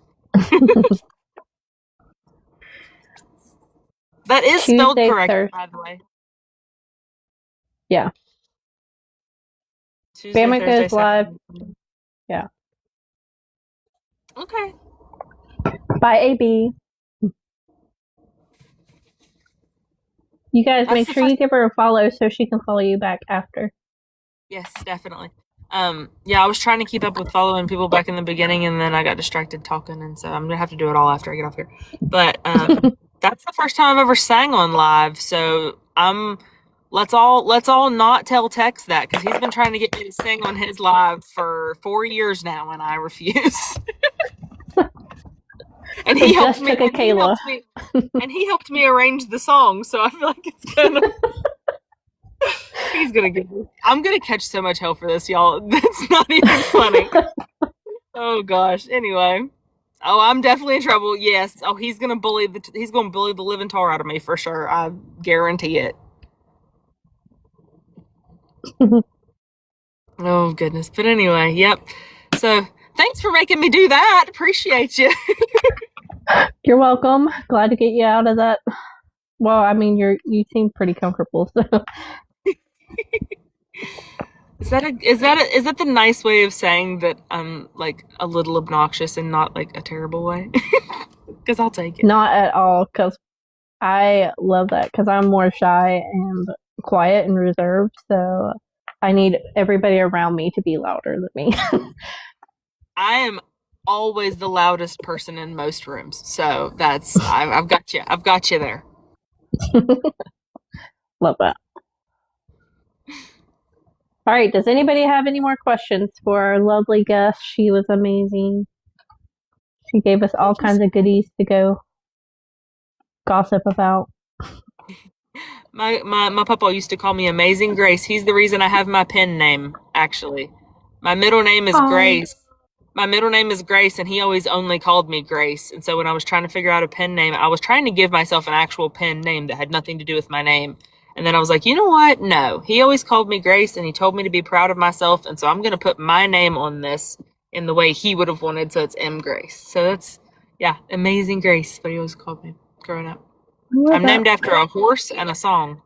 That is spelled Tuesday, correctly, Thursday. by the way. Yeah. Tuesday, Bama Thursday, goes live. Saturday. Yeah. Okay. By AB. You guys That's make the sure first. you give her a follow so she can follow you back after. Yes, definitely. Yeah, I was trying to keep up with following people back in the beginning, and then I got distracted talking, and so I'm gonna have to do it all after I get off here. But that's the first time I've ever sang on live, so let's all not tell Tex that because he's been trying to get me to sing on his live for 4 years now, and I refuse. And It he helped just me. took a Kayla. And he helped me arrange the song, so I feel like it's gonna. He's gonna get me. I'm gonna catch so much hell for this, y'all. That's not even funny. Oh gosh. Anyway. Oh, I'm definitely in trouble. Yes. Oh, he's gonna bully the living tar out of me for sure. I guarantee it. Oh goodness. But anyway, yep. So thanks for making me do that. Appreciate you. You're welcome. Glad to get you out of that. Well, I mean, you seem pretty comfortable, so. Is that the nice way of saying that I'm like a little obnoxious and not like a terrible way? Because I'll take it. Not at all, because I love that, because I'm more shy and quiet and reserved, so I need everybody around me to be louder than me. I am always the loudest person in most rooms, so I've got you. I've got you there. Love that. All right, does anybody have any more questions for our lovely guest? She was amazing. She gave us all kinds of goodies to go gossip about. My papa used to call me Amazing Grace. He's the reason I have my pen name, actually. My middle name is Grace. My middle name is Grace, and he always only called me Grace. And so when I was trying to figure out a pen name, I was trying to give myself an actual pen name that had nothing to do with my name. And then I was like, you know what? No. He always called me Grace, and he told me to be proud of myself. And so I'm going to put my name on this in the way he would have wanted. So it's M. Grace. So that's, yeah, Amazing Grace, but he always called me growing up. I'm named after a horse and a song.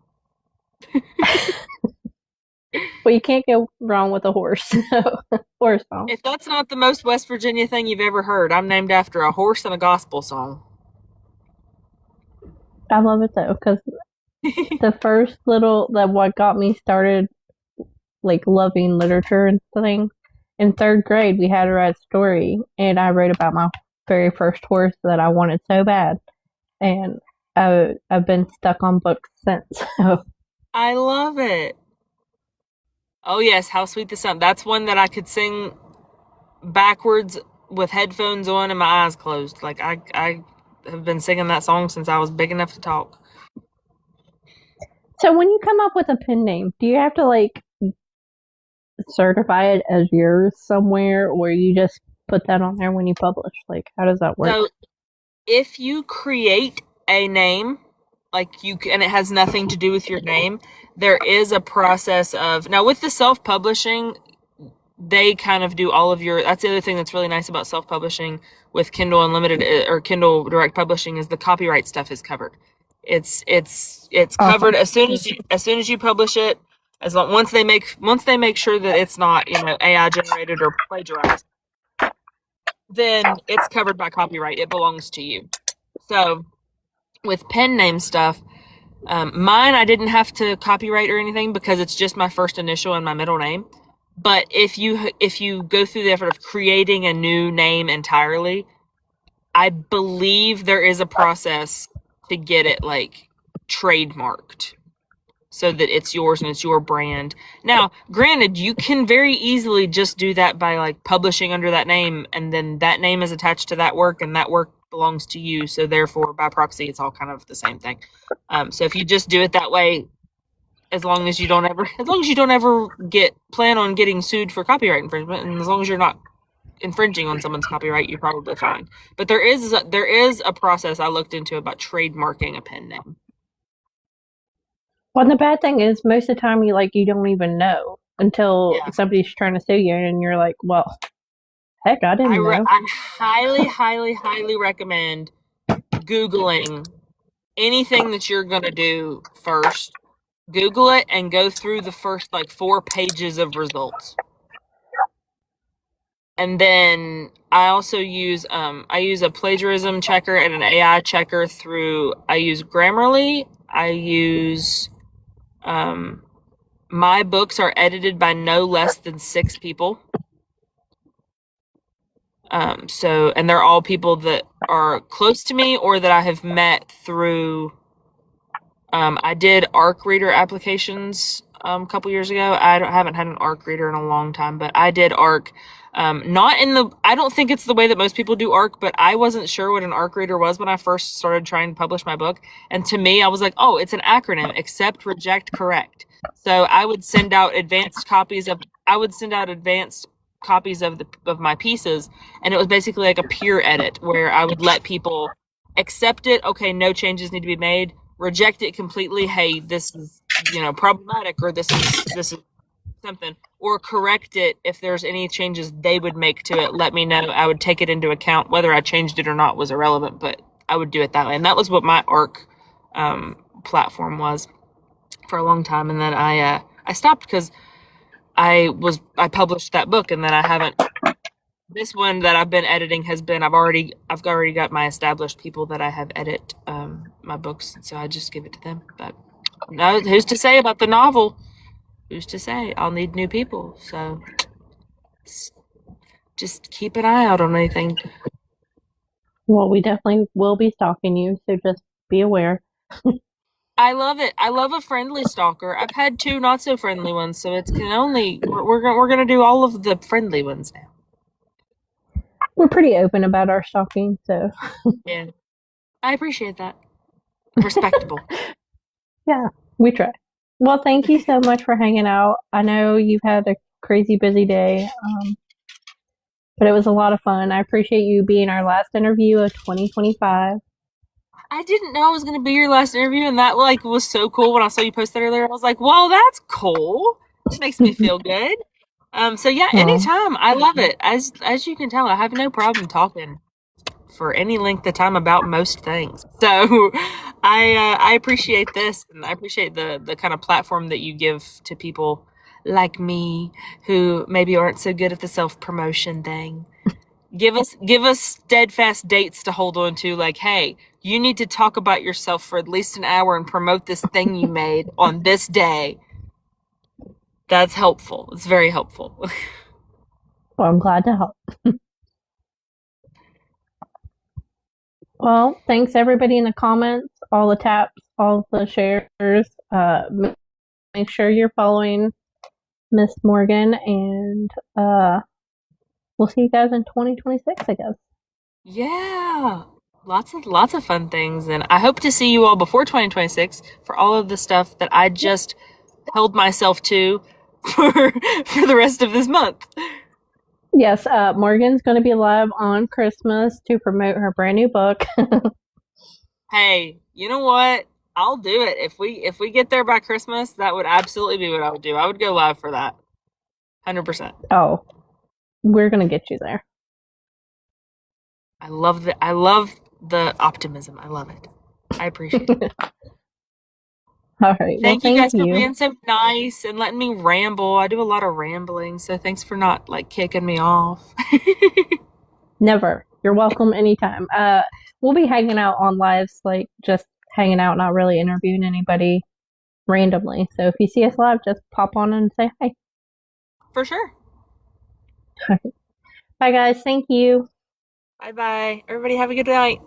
Well, you can't go wrong with a horse. Or a song. If that's not the most West Virginia thing you've ever heard, I'm named after a horse and a gospel song. I love it though, because the first what got me started, like loving literature and things, in third grade we had to write a story, and I wrote about my very first horse that I wanted so bad, and I've been stuck on books since. So. I love it. Oh yes, How Sweet the Sound. That's one that I could sing backwards with headphones on and my eyes closed. Like I have been singing that song since I was big enough to talk. So when you come up with a pen name, do you have to like certify it as yours somewhere, or you just put that on there when you publish? Like, how does that work? So if you create a name, and it has nothing to do with your name, there is a process of, now with the self-publishing, they kind of do all of your, that's the other thing that's really nice about self-publishing with Kindle Unlimited or Kindle Direct Publishing is the copyright stuff is covered. It's covered as soon as you publish it, once they make sure that it's not, AI generated or plagiarized, then it's covered by copyright. It belongs to you. So with pen name stuff, mine I didn't have to copyright or anything because it's just my first initial and my middle name. But if you go through the effort of creating a new name entirely, I believe there is a process to get it like trademarked so that it's yours and it's your brand. Now, granted, you can very easily just do that by like publishing under that name, and then that name is attached to that work and that work belongs to you. So therefore, by proxy, it's all kind of the same thing. So if you just do it that way, as long as you don't ever plan on getting sued for copyright infringement, and as long as you're not infringing on someone's copyright, you're probably fine. But there is a process I looked into about trademarking a pen name. Well, the bad thing is most of the time you don't even know. until Yeah. somebody's trying to sue you and you're like, well, heck, I didn't know. I highly, highly, highly recommend Googling anything that you're going to do first. Google it and go through the first like 4 pages of results. And then I also use a plagiarism checker and an AI checker through I use Grammarly. I use my books are edited by no less than 6 people. And they're all people that are close to me or that I have met through. I did ARC reader applications a couple years ago. Haven't had an ARC reader in a long time, but I did ARC. Not in the. I don't think it's the way that most people do ARC, but I wasn't sure what an ARC reader was when I first started trying to publish my book. And to me, I was like, oh, it's an acronym: accept, reject, correct. So I would send out advanced copies of. I would send out advanced copies of my pieces, and it was basically like a peer edit where I would let people accept it. Okay, no changes need to be made. Reject it completely. Hey, this is problematic, or this is something, or correct it if there's any changes they would make to it. Let me know. I would take it into account. Whether I changed it or not was irrelevant, but I would do it that way. And that was what my ARC platform was for a long time. And then I stopped because I published that book, and then I haven't. This one that I've been editing has been I've already got my established people that I have edit my books, so I just give it to them. But no, who's to say about the novel? Who's to say? I'll need new people, so just keep an eye out on anything. Well, we definitely will be stalking you, so just be aware. I love it. I love a friendly stalker. I've had 2 not so friendly ones, so it's can only we're gonna do all of the friendly ones now. We're pretty open about our stalking, so yeah, I appreciate that. Respectable. Yeah, we try. Well, thank you so much for hanging out. I know you've had a crazy busy day, but it was a lot of fun. I appreciate you being our last interview of 2025. I didn't know it was going to be your last interview, and that was so cool when I saw you post that earlier. I was like, "Well, that's cool. It makes me feel good." So yeah, anytime. I love it. As you can tell, I have no problem talking for any length of time about most things. So I appreciate this, and I appreciate the kind of platform that you give to people like me who maybe aren't so good at the self-promotion thing. Give us steadfast dates to hold on to, like, hey, you need to talk about yourself for at least an hour and promote this thing you made on this day. That's helpful. It's very helpful. Well, I'm glad to help. Well, thanks everybody in the comments, all the taps, all the shares. Make sure you're following Miss Morgan, and we'll see you guys in 2026, I guess. Yeah. Lots of fun things, and I hope to see you all before 2026 for all of the stuff that I just held myself to for the rest of this month. Yes, Morgan's going to be live on Christmas to promote her brand new book. Hey, you know what? I'll do it. If we get there by Christmas, that would absolutely be what I would do. I would go live for that. 100%. Oh, we're going to get you there. I love the optimism. I love it. I appreciate it. All right. Thank you guys for being so nice and letting me ramble. I do a lot of rambling, so thanks for not kicking me off. Never. You're welcome anytime. We'll be hanging out on lives, just hanging out, not really interviewing anybody randomly. So if you see us live, just pop on and say hi. For sure. Bye, guys. Thank you. Bye-bye. Everybody have a good night.